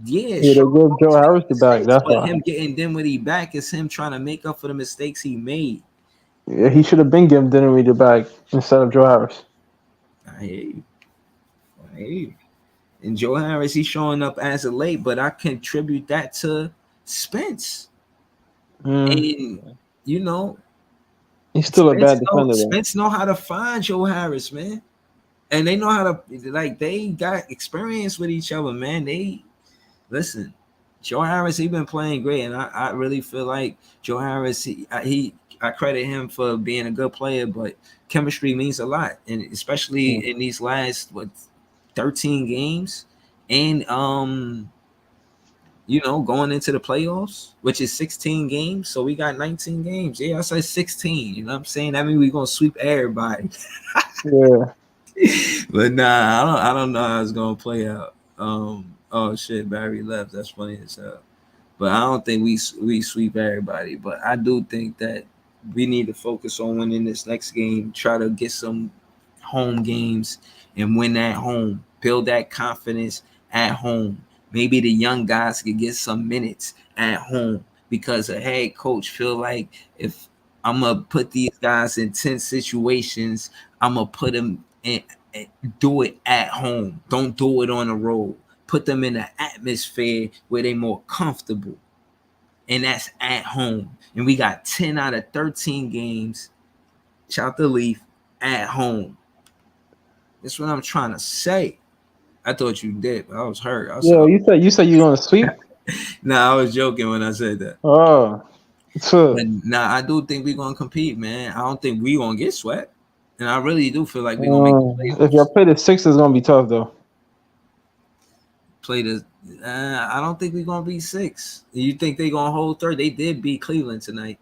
they gave Joe Harris the back. That's but why. him getting Dinwiddie back is him trying to make up for the mistakes he made. Yeah, he should have been given Dinwiddie the back instead of Joe Harris. I hear you. And Joe Harris, he's showing up as of late, but I contribute that to Spence. And he's still a bad defender. Spence know how to find Joe Harris, man. And they know how to, they got experience with each other, man. Listen, Joe Harris, he been playing great, and I really feel like Joe Harris, I credit him for being a good player, but chemistry means a lot, and especially in these last 13 games, and going into the playoffs, which is 16 games. So we got 19 games. Yeah, I said 16. You know what I'm saying? That means we're gonna sweep everybody. Yeah. But nah, I don't know how it's gonna play out. Oh shit, Barry left. That's funny as hell. But I don't think we sweep everybody. But I do think that we need to focus on winning this next game. Try to get some home games and win at home. Build that confidence at home. Maybe the young guys could get some minutes at home because a head coach feel like if I'm gonna put these guys in tense situations, I'm gonna put them in. Do it at home. Don't do it on the road. Put them in an atmosphere where they're more comfortable, and that's at home. And we got 10 out of 13 games. Shout the Leaf at home. That's what I'm trying to say. I thought you did, but I was hurt. I Yeah, saw. you said you're gonna sweep. Nah, I was joking when I said that. Oh, But so, I do think we're gonna compete, man. I don't think we're gonna get swept, and I really do feel like we're gonna make the if y'all playoffs. play the Sixers, it's gonna be tough though. Play the. I don't think we're gonna beat 6. You think they're gonna hold third? They did beat Cleveland tonight.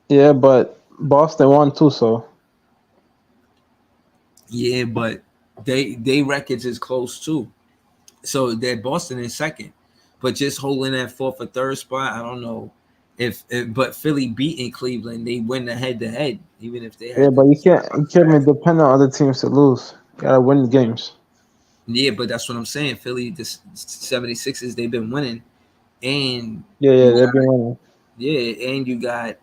Yeah, but Boston won too, so Yeah, but they records is close too. So they're Boston in second, but just holding that fourth or third spot, I don't know if but Philly beating Cleveland, they win the head to head, even if they yeah, had but to you can't be dependent on other teams to lose. You gotta win the games. yeah, but that's what I'm saying. Philly, the 76ers, they've been winning, and Yeah, you yeah, they've got been winning. and you got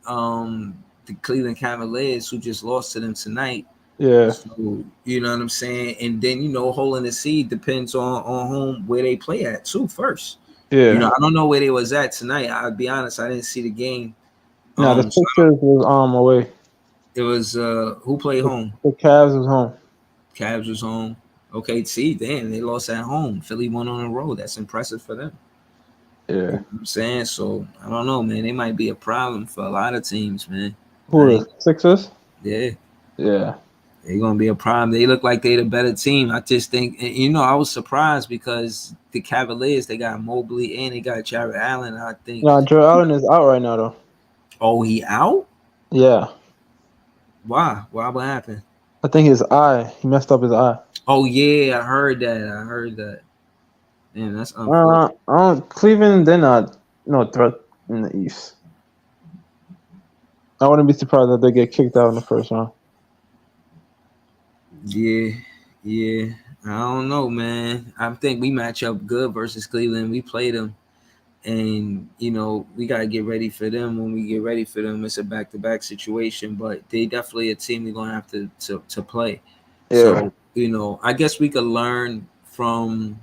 the Cleveland Cavaliers who just lost to them tonight. Yeah, So you know what I'm saying, and then holding the seed depends on home where they play at too first. yeah. I don't know where they was at tonight. I'll be honest, I didn't see the game. Now the So Sixers was away. it was who played The, home? the Cavs was home. Cavs was home. Okay, see, damn, they lost at home. Philly won on the road. That's impressive for them. You Yeah. know what I'm saying? So I don't know, man. They might be a problem for a lot of teams, man. I Who the ain't, Sixers? yeah. Yeah. They're gonna be a problem. They look like they're the better team. I just think, I was surprised because the Cavaliers they got Mobley and they got Jared Allen. I think, Now Joe Allen is out right now though. oh, he out? Yeah. Why? Why? What happened? I think his eye. He messed up his eye. Oh yeah, I heard that. Man, that's unfortunate. Cleveland, they're not no threat in the East. I wouldn't be surprised if they get kicked out in the first round. Yeah, yeah. I don't know, man. I think we match up good versus Cleveland. We play them, and we gotta get ready for them. When we get ready for them, it's a back-to-back situation. But they definitely a team we're gonna have to play. Yeah. So I guess we could learn from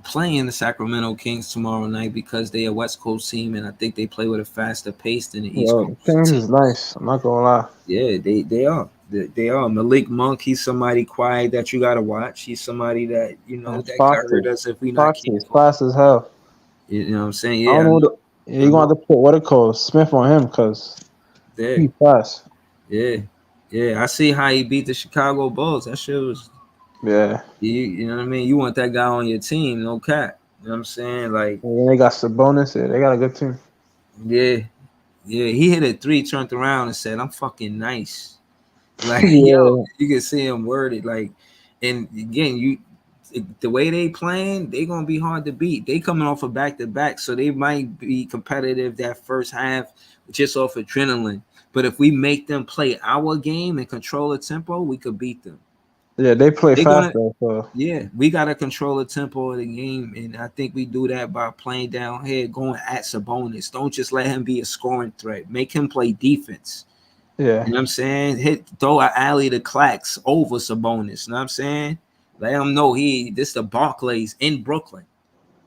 playing the Sacramento Kings tomorrow night because they a West Coast team, and I think they play with a faster pace than the East Yo, Coast Kings team. is nice. I'm not gonna lie. Yeah, they are. They are. Malik Monk, he's somebody quiet that you gotta watch. He's somebody that And that could Foxy. hurt us if we not Foxy is careful. fast as hell. You know what I'm saying? I Yeah, don't I know. know. You're I gonna have know. to put what it calls Smith on him because Yeah, he's fast. yeah, yeah. I see how he beat the Chicago Bulls. That shit was Yeah. you know what I mean? You want that guy on your team, no cap. You know what I'm saying? Like, And then they got Sabonis. Yeah, they got a good team. yeah, yeah. He hit a three, turned around and said, I'm fucking nice. Like, yo, Yeah. you can see him worded like, and again, the way they playing, they gonna be hard to beat. They coming off a back to back, so they might be competitive that first half just off adrenaline. But if we make them play our game and control the tempo, we could beat them. Yeah, they play They're fast gonna, though. So yeah, we gotta control the tempo of the game, and I think we do that by playing down here, going at Sabonis. Don't just let him be a scoring threat. Make him play defense. yeah. You know what I'm saying? Throw an alley to Clax over Sabonis. You know what I'm saying? Let him know this the Barclays in Brooklyn.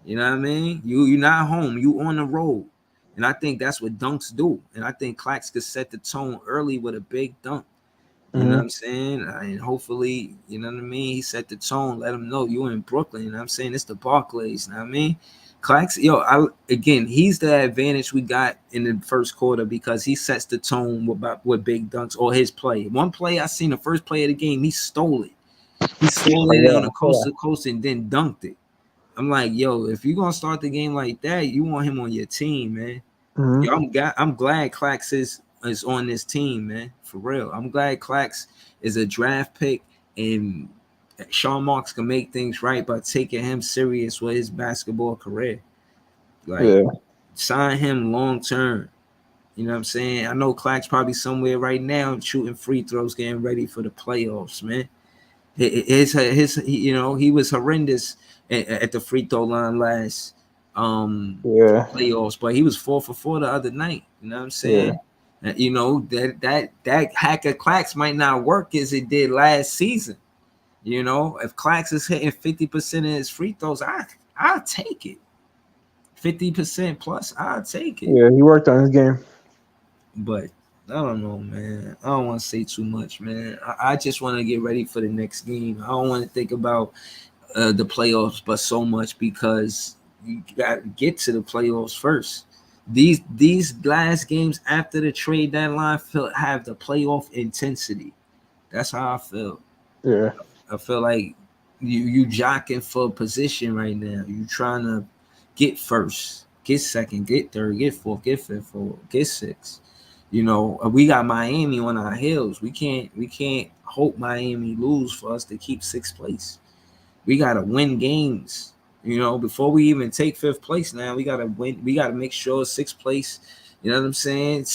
You know what I mean? You're not home. You on the road. And I think that's what dunks do. And I think Clax could set the tone early with a big dunk. You know what Hmm. I'm saying? And hopefully, you know what I mean? He set the tone, let him know you in Brooklyn. You know what I'm saying? It's the Barclays. You know what I mean? Clax, again, he's the advantage we got in the first quarter because he sets the tone with big dunks or his play. One play I seen, the first play of the game, he stole it. He stole Oh, it on yeah. the coast to coast and then dunked it. I'm like, yo, if you're gonna start the game like that, you want him on your team, man. Mm-hmm. Yo, I'm glad Clax is on this team, man. For real. I'm glad Clax is a draft pick and Sean Marks can make things right by taking him serious with his basketball career. Like, Yeah. sign him long term. You know what I'm saying? I know Clack's probably somewhere right now shooting free throws, getting ready for the playoffs, man. He was horrendous at the free throw line last Yeah. playoffs, but he was 4 for 4 the other night. You know what I'm Yeah. saying? You know that hack of Clacks might not work as it did last season. You know, if Clacks is hitting 50% of his free throws, I'll take it. 50% plus, I'll take it. Yeah. He worked on his game. But I don't know, man. I don't want to say too much, man. I just want to get ready for the next game. I don't want to think about the playoffs, but so much because you got to get to the playoffs first. These last games after the trade deadline have the playoff intensity. That's how I feel. Yeah. I feel like you jockeying for position right now. You trying to get first, get second, get third, get fourth, get fifth, get sixth. You know, we got Miami on our heels. We can't hope Miami lose for us to keep sixth place. We gotta win games. You know, before we even take fifth place now, we gotta win. We gotta make sure sixth place, you know what I'm saying?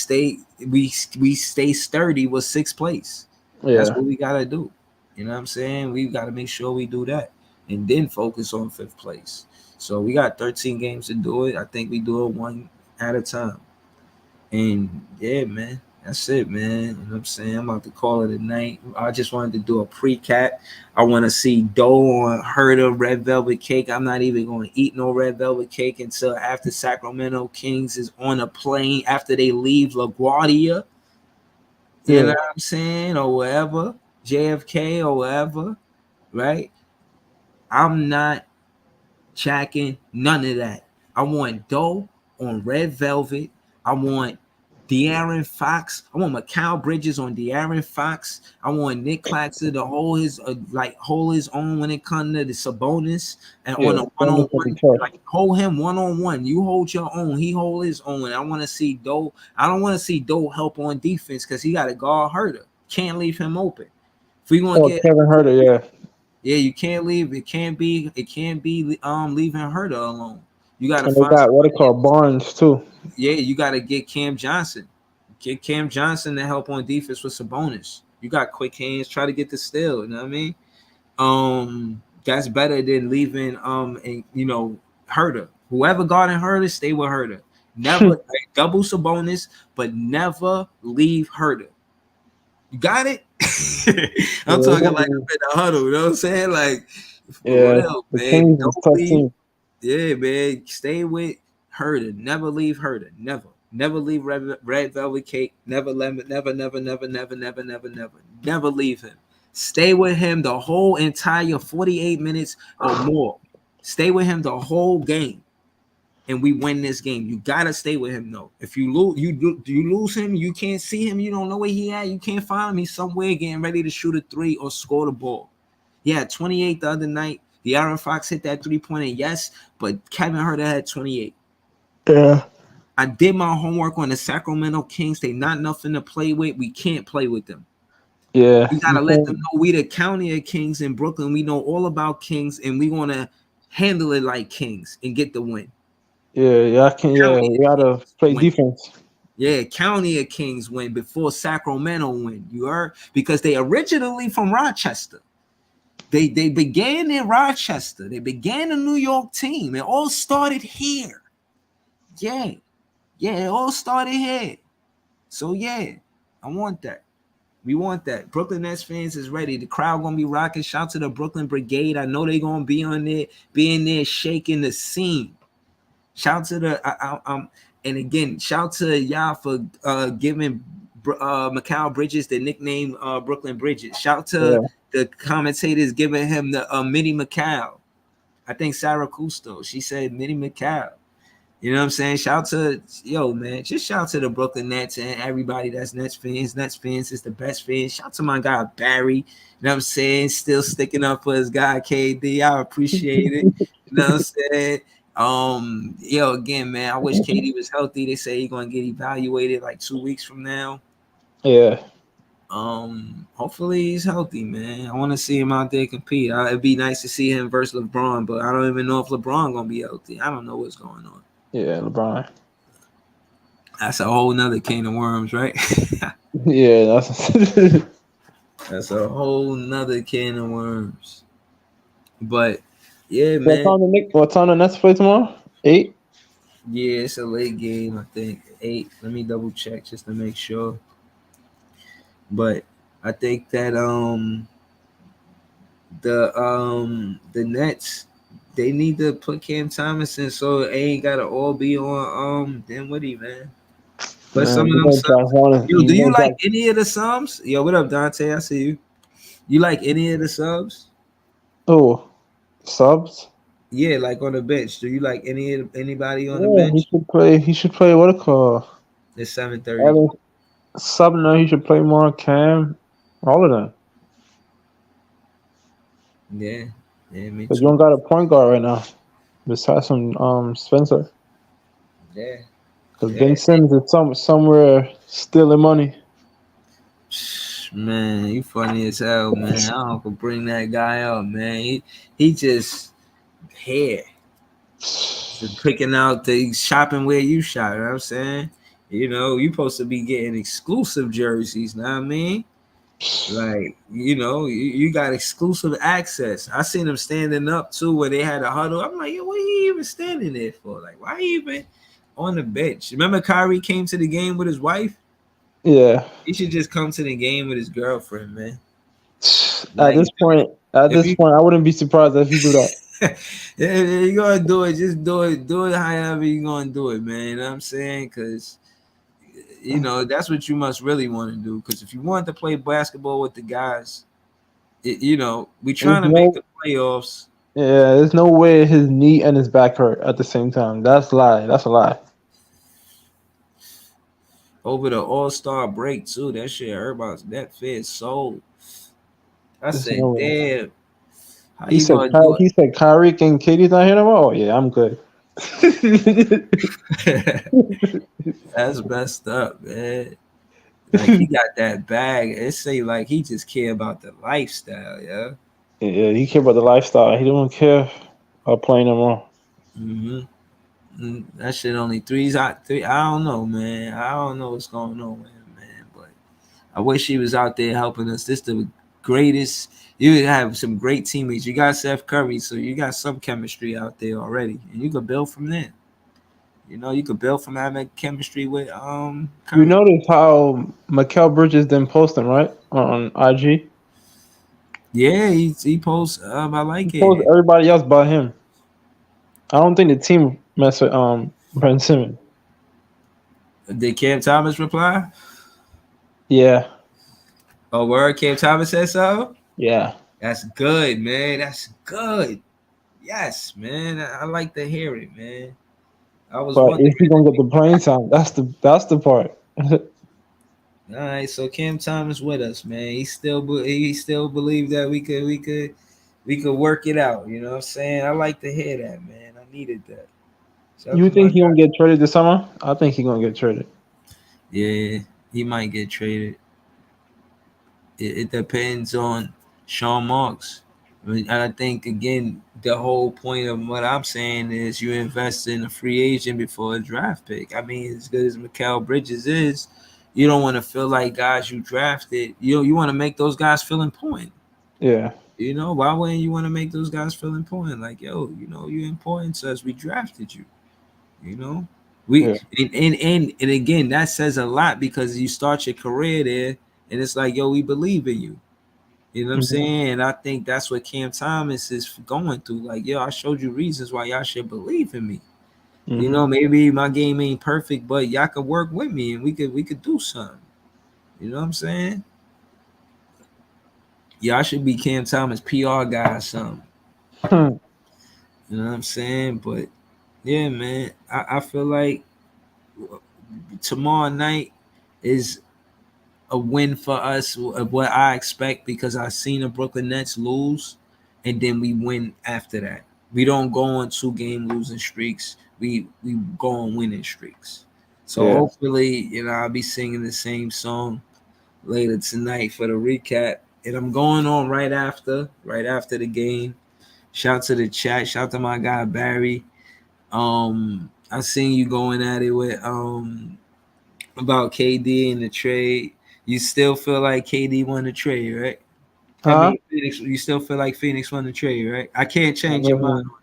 We stay sturdy with sixth place. That's Yeah. what we gotta do. You know what I'm saying? We gotta make sure we do that and then focus on fifth place. So we got 13 games to do it. I think we do it one at a time. And yeah, man, that's it, man. You know what I'm saying? I'm about to call it a night. I just wanted to do a pre-cap. I want to see dough on Herder red velvet cake. I'm not even going to eat no red velvet cake until after Sacramento Kings is on a plane, after they leave LaGuardia. You know Yeah. what I'm saying? Or wherever, JFK or wherever, right? I'm not jacking none of that. I want dough on red velvet. I want De'Aaron Fox. I want Mikal Bridges on De'Aaron Fox. I want Nick Claxton to hold his own when it comes to the Sabonis and Yeah. on a Don't look at the one-on-one, chart. like hold him one-on-one. You hold your own. He hold his own. And I want to see Doe. I don't want to see Doe help on defense because he got a guard Herder. Can't leave him open. If we want Oh, to get Kevin Herter. Yeah. yeah, you can't leave. It can't be leaving Herder alone. You got to And they find got what they somebody call else. Barnes too. Yeah, you got to get Cam Johnson. Get Cam Johnson to help on defense with Sabonis. You got quick hands. Try to get the steal. You know what I mean? That's better than leaving and Herder. Whoever guarding Herder, stay with Herder. Never like, double Sabonis, but never leave Herder. You got it? I'm talking like I'm in the huddle. You know what I'm saying? Like for Yeah. real, The man. Kings is Don't a tough leave. team. Yeah, man. Stay with Herder. Never leave Herder. Never. Never leave red velvet cake. Never never leave him. Stay with him the whole entire 48 minutes or more. Stay with him the whole game. And we win this game. You gotta stay with him though. If you lose, you lose him. You can't see him. You don't know where he at. You can't find him. He's somewhere getting ready to shoot a three or score the ball. Yeah, 28 the other night. The Aaron Fox hit that 3-pointer, yes, but Kevin Herter had 28. Yeah. I did my homework on the Sacramento Kings. They not nothing to play with. We can't play with them. Yeah. We You gotta let them can't. know we the county of Kings in Brooklyn. We know all about Kings, and we gonna handle it like Kings and get the win. Yeah. Yeah. I can. Yeah. County We of gotta Kings play win. defense. Yeah, County of Kings win before Sacramento win. You heard? Because they originally from Rochester. They began in Rochester. They began a New York team. It all started here. Yeah. Yeah, it all started here. So yeah, I want that. We want that. Brooklyn Nets fans is ready. The crowd gonna be rocking. Shout to the Brooklyn Brigade. I know they gonna be on there, being there, shaking the scene. Shout to and again, shout to y'all for giving Mikal Bridges the nickname Brooklyn Bridges. Shout to Yeah. the commentators giving him the Mini Mikal. I think Sarah Cousteau, she said Mini Mikal. You know what I'm saying? Shout to man. Just shout to the Brooklyn Nets and everybody that's Nets fans. Nets fans is the best fans. Shout to my guy Barry. You know what I'm saying? Still sticking up for his guy KD. I appreciate it. You know what I'm saying? Again, man, I wish KD was healthy. They say he's gonna get evaluated like 2 weeks from now. Yeah. Hopefully he's healthy, man. I want to see him out there compete. It'd be nice to see him versus LeBron, but I don't even know if LeBron gonna be healthy. I don't know what's going on. Yeah, LeBron. That's a whole nother can of worms, right? Yeah, That's a whole nother can of worms. But yeah, man. What time the Nets play tomorrow? 8? Yeah, it's a late game, I think. 8. Let me double check just to make sure. But I think that the Nets, they need to put Cam Thomas in so it ain't gotta all be on Dinwiddie, man. But some of them subs. Yo, do you like any of the subs? Yo, what up, Dante? I see you. You like any of the subs? Oh, subs? Yeah, like on the bench. Do you like anybody on the bench? He should play what it called? It's 7:30. Sub no, he should play more Cam. All of them. Yeah, me Because too. you don't got a point guard right now. Besides from Spencer. Yeah. Because Ben Simmons is somewhere stealing money. Man, you funny as hell, man. I don't could bring that guy up, man. He just here. Just picking out the shopping where you shop, you know what I'm saying? You know, you supposed to be getting exclusive jerseys, know what I mean? Like, you got exclusive access. I seen him standing up too where they had a huddle. I'm like, yo, what are you even standing there for? Like, why are you even on the bench? Remember Kyrie came to the game with his wife? Yeah. He should just come to the game with his girlfriend, man. At this point, I wouldn't be surprised if you do that. You're gonna do it, just do it however you're gonna do it, man. You know what I'm saying? Because that's what you must really want to do. Because if you want to play basketball with the guys, we trying to make the playoffs. Yeah, there's no way his knee and his back hurt at the same time. That's a lie. Over the All-Star break too, that shit hurt that fed soul. I said, damn. He said Kyrie and Katie's not here no more. Oh yeah, I'm good. That's messed up, man. Like he got that bag. It say like he just care about the lifestyle, yeah. Yeah, he care about the lifestyle. He don't care about playing no more. That shit only threes. I don't know, man. I don't know what's going on with him, man. But I wish he was out there helping us. This the greatest. You have some great teammates. You got Steph Curry, so you got some chemistry out there already, and you could build from there. You could build from having chemistry with Curry. You notice how Mikal Bridges didn't post him, right? On IG. Yeah, he posts. I like he posts everybody else but him. I don't think the team mess with Ben Simmons. Did Cam Thomas reply? Yeah. Oh, word? Cam Thomas said so? Yeah. That's good, man. That's good. Yes, man. I like to hear it, man. But if he gonna get the playing time, that's the part. All right, so Cam Thomas with us, man. He still believe that we could work it out. You know what I'm saying? I like to hear that, man. I needed that. You think he gonna get traded this summer? I think he gonna get traded. Yeah, he might get traded. It depends on Sean Marks. I think again, the whole point of what I'm saying is you invest in a free agent before a draft pick. I mean, as good as Mikal Bridges is, you don't want to feel like guys you drafted. You want to make those guys feel important. Yeah. Why wouldn't you want to make those guys feel important? Like, yo, you're important to us. We drafted you. And again, that says a lot because you start your career there, and it's like, yo, we believe in you. You know what I'm saying? And I think that's what Cam Thomas is going through. Like, yo, I showed you reasons why y'all should believe in me. Maybe my game ain't perfect, but y'all could work with me and we could do something. You know what I'm saying? Y'all should be Cam Thomas PR guy or something. You know what I'm saying? But Yeah, man. I feel like tomorrow night is a win for us of what I expect because I seen the Brooklyn Nets lose, and then we win after that. We don't go on 2 game losing streaks. We go on winning streaks. So Yeah. hopefully, I'll be singing the same song later tonight for the recap. And I'm going on right after the game. Shout to the chat. Shout to my guy Barry. I seen you going at it with about KD and the trade. You still feel like KD won the trade, right? I Huh? mean, Phoenix. You still feel like Phoenix won the trade, right? I can't I change your mind mean,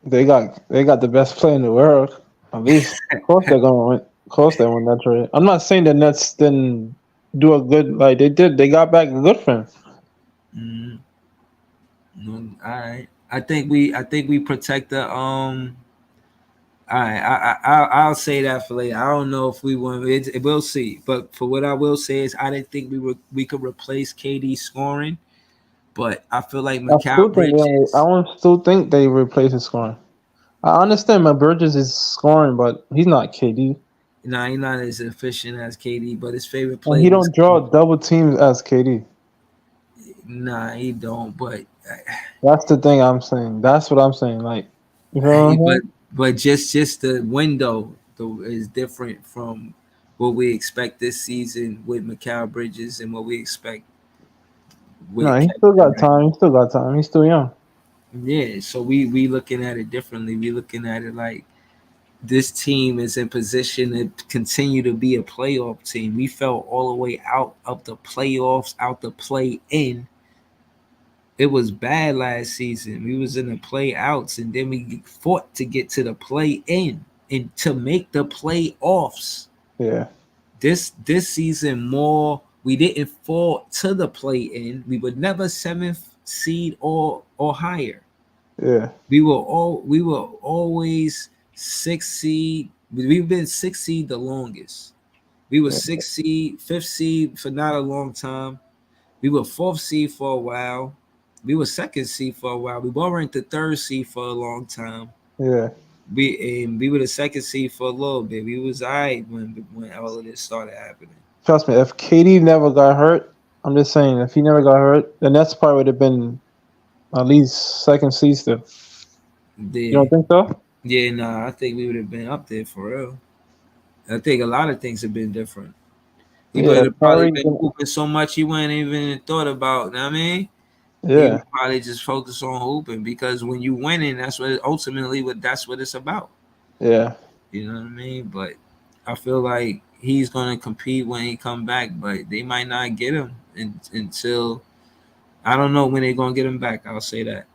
they got the best player in the world. At least, of course they're gonna win. Of course they won that trade. I'm not saying the Nets didn't do a good like they did. They got back a good friend. on that. All right. I think we protect the. All right. I'll say that for later. I don't know if we won. We'll see. But for what I will say is, I didn't think we could replace KD scoring. But I feel like I still Mikal think I Bridges. want still think they replace his scoring. I understand my Burgess is scoring, but he's not KD, Nah, he's not as efficient as KD, but his favorite and play he was. don't draw double teams as KD. Nah, he don't. But That's the thing I'm saying. That's what I'm saying. Like, you know what I'm but saying? but just the window is different from what we expect this season with Mikal Bridges and what we expect No, with he Kevin still got Durant. time. He still got time. He's still young. Yeah, so we looking at it differently. We looking at it like this team is in position to continue to be a playoff team. We fell all the way out of the playoffs, out the play in. It was bad last season. We was in the play outs, and then we fought to get to the play in and to make the playoffs. Yeah, This season more we didn't fall to the play in. We were never 7th seed or higher. yeah, We were always 6th seed. We've been 6th seed the longest. We were yeah, 6th seed, 5th seed for not a long time. We were 4th seed for a while. We were 2nd seed for a while. We were ranked the 3rd seed for a long time. yeah. We were the 2nd seed for a little bit. We was alright when all of this started happening. Trust me, if KD never got hurt, I'm just saying, if he never got hurt, the Nets probably would have been at least second seed still. You Yeah, don't think so? yeah, nah, I think we would have been up there for real. I think a lot of things have been different. He would Yeah, have probably Curry. been hooping so much he wouldn't even thought about. You know what I mean, he Yeah, would probably just focus on hooping because when you winning, that's what it's about. yeah. You know what I mean? But I feel like he's gonna compete when he come back, but they might not get him until I don't know when they're gonna get him back. I'll say that.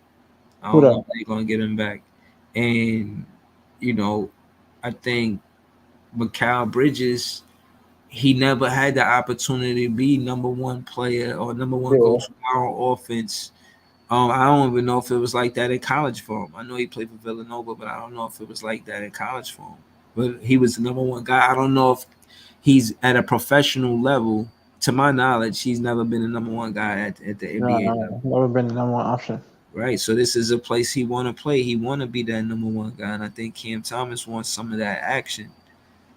I Who don't know that? when they're gonna get him back. And you know, I think Mikal Bridges, he never had the opportunity to be number one player or number one Yeah, go-to on offense. I don't even know if it was like that in college for him. I know he played for Villanova, but I don't know if it was like that in college for him. But he was the number one guy. I don't know if he's at a professional level. To my knowledge, he's never been the number one guy at the NBA level. never been the number one option. Right. So this is a place he want to play. He want to be that number one guy. And I think Cam Thomas wants some of that action.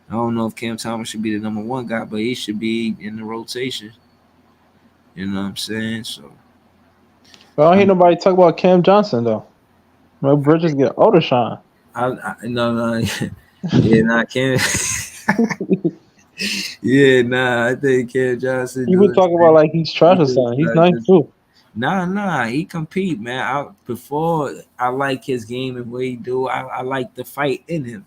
I don't know if Cam Thomas should be the number one guy, but he should be in the rotation. You know what I'm saying? So But I don't hear I'm, nobody talk about Cam Johnson though. Well, Bridges get older, shine. I no, yeah, nah, Cam. Yeah, nah, I think Cam Johnson People doing his talk about thing. like he's He trash or doing something. He's like nice this. too. Nah, he compete, man. Before I like his game and what he do. I like the fight in him.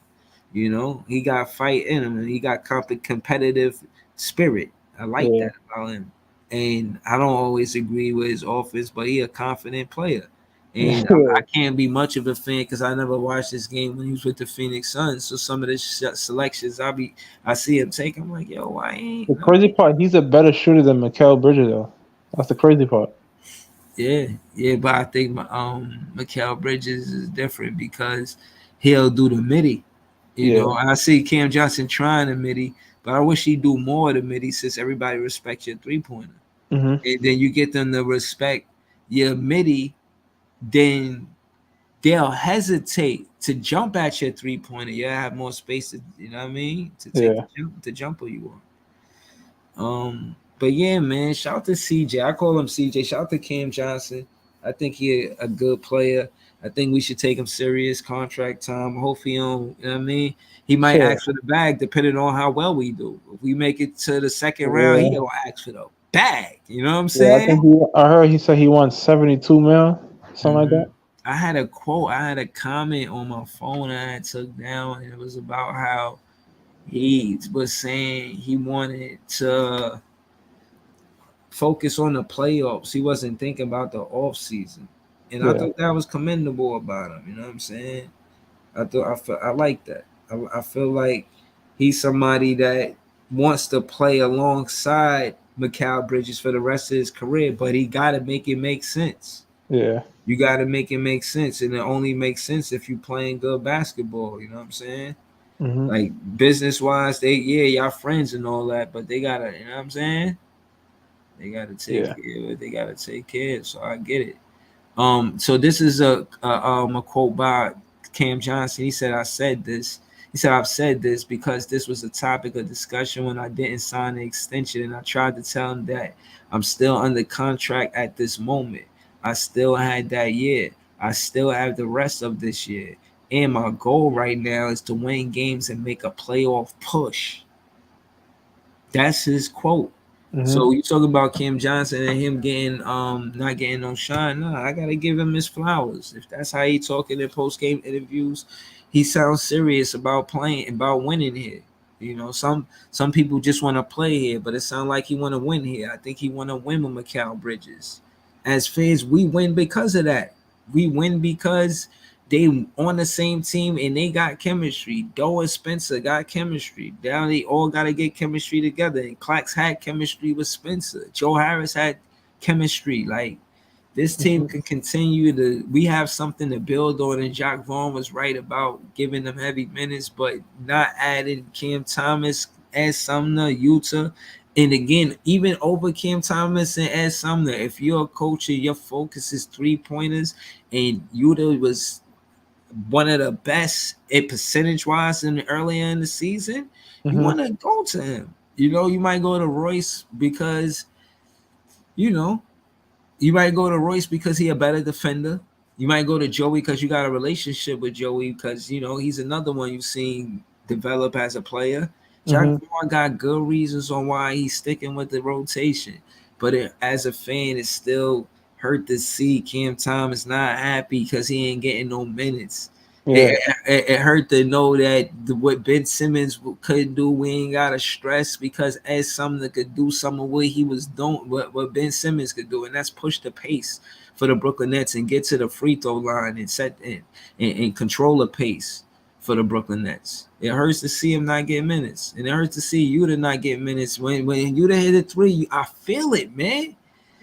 You know, he got fight in him, and he got competitive spirit. I like Yeah, that about him. And I don't always agree with his offense, but he a confident player. And I yeah. can't be much of a fan because I never watched this game when he was with the Phoenix Suns. So some of the selections I see him take, I'm like, yo, why ain't? The crazy part, he's a better shooter than Mikal Bridges though. That's the crazy part. Yeah, but I think Mikal Bridges is different because he'll do the midi. You Yeah. know, and I see Cam Johnson trying the midi, but I wish he'd do more of the midi since everybody respects your 3-pointer. Hmm. And then you get them to respect your midi, then they'll hesitate to jump at your 3-pointer. You have more space to, you know what I mean, to take Yeah. the jumper you want. But yeah, man, shout out to CJ. I call him CJ. Shout out to Cam Johnson. I think he a good player. I think we should take him serious. Contract time. Hopefully, you know what I mean. He might Yeah. ask for the bag depending on how well we do. If we make it to the second round, he Yeah. gonna ask for the bag. You know what I'm Yeah. I think saying? I heard he said he wants 72 mil, something like that. I had a quote. I had a comment on my phone I took down, and it was about how he was saying he wanted to focus on the playoffs. He wasn't thinking about the off season, and I Yeah. thought that was commendable about him. You know what I'm saying? I like that. I feel like he's somebody that wants to play alongside Mikal Bridges for the rest of his career, but he got to make it make sense. Yeah. You got to make it make sense, and it only makes sense if you playing good basketball. You know what I'm saying? Hmm. Like business wise, y'all friends and all that, but they gotta, you know what I'm saying? They gotta take Yeah. care of it. They gotta take care. So I get it. So this is a quote by Cam Johnson. He said, "I said this." He said, "I've said this because this was a topic of discussion when I didn't sign the extension, and I tried to tell him that I'm still under contract at this moment. I still had that year. I still have the rest of this year, and my goal right now is to win games and make a playoff push." That's his quote. Hmm. So you talk about Kim Johnson and him getting not getting no shine. No, I gotta give him his flowers. If that's how he talking in post game interviews, he sounds serious about playing, about winning here. You know, some people just want to play here, but it sounds like he want to win here. I think he want to win with Mikal Bridges. As fans, we win because of that. We win because they on the same team and they got chemistry. Doe and Spencer got chemistry. Now they all got to get chemistry together. And Clax had chemistry with Spencer. Joe Harris had chemistry. Like this team Hmm. can continue to. We have something to build on. And Jacques Vaughn was right about giving them heavy minutes, but not adding Cam Thomas, Ed Sumner, Utah. And again, even over Cam Thomas and Ed Sumner, if you're a coach and your focus is 3-pointers, and Utah was one of the best in percentage wise in earlier in the season, you Hmm. want to go to him. You know, you might go to Royce because you know you might go to Royce because he a better defender. You might go to Joey because you got a relationship with Joey because you know he's another one you've seen develop as a player. Jack Hmm. Vaughn got good reasons on why he's sticking with the rotation, but as a fan, it still hurt to see Cam Thomas not happy because he ain't getting no minutes. Yeah. It hurt to know that what Ben Simmons couldn't do, we ain't gotta stress because Ed Sumner could do some of what he was doing, what Ben Simmons could do, and that's push the pace for the Brooklyn Nets and get to the free throw line and and control the pace for the Brooklyn Nets. It hurts to see him not get minutes, and it hurts to see Yuta not get minutes. When Yuta hit a three, I feel it, man.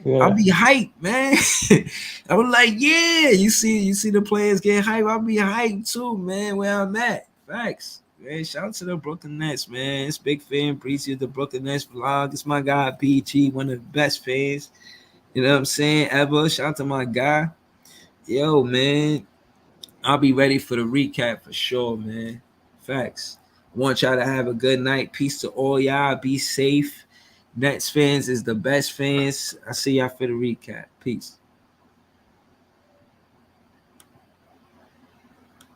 I'll Yeah. be hyped, man. I was like, yeah, you see the players get hyped. I'll be hyped too, man. Where I'm at. Facts. Man, shout out to the Brooklyn Nets, man. It's Big Fan Breezy of the Brooklyn Nets vlog. It's my guy BG, one of the best fans. You know what I'm saying? Ever. Shout out to my guy. Yo, man. I'll be ready for the recap for sure, man. Facts. I want y'all to have a good night. Peace to all y'all. Be safe. Nets fans is the best fans. I see y'all for the recap. Peace.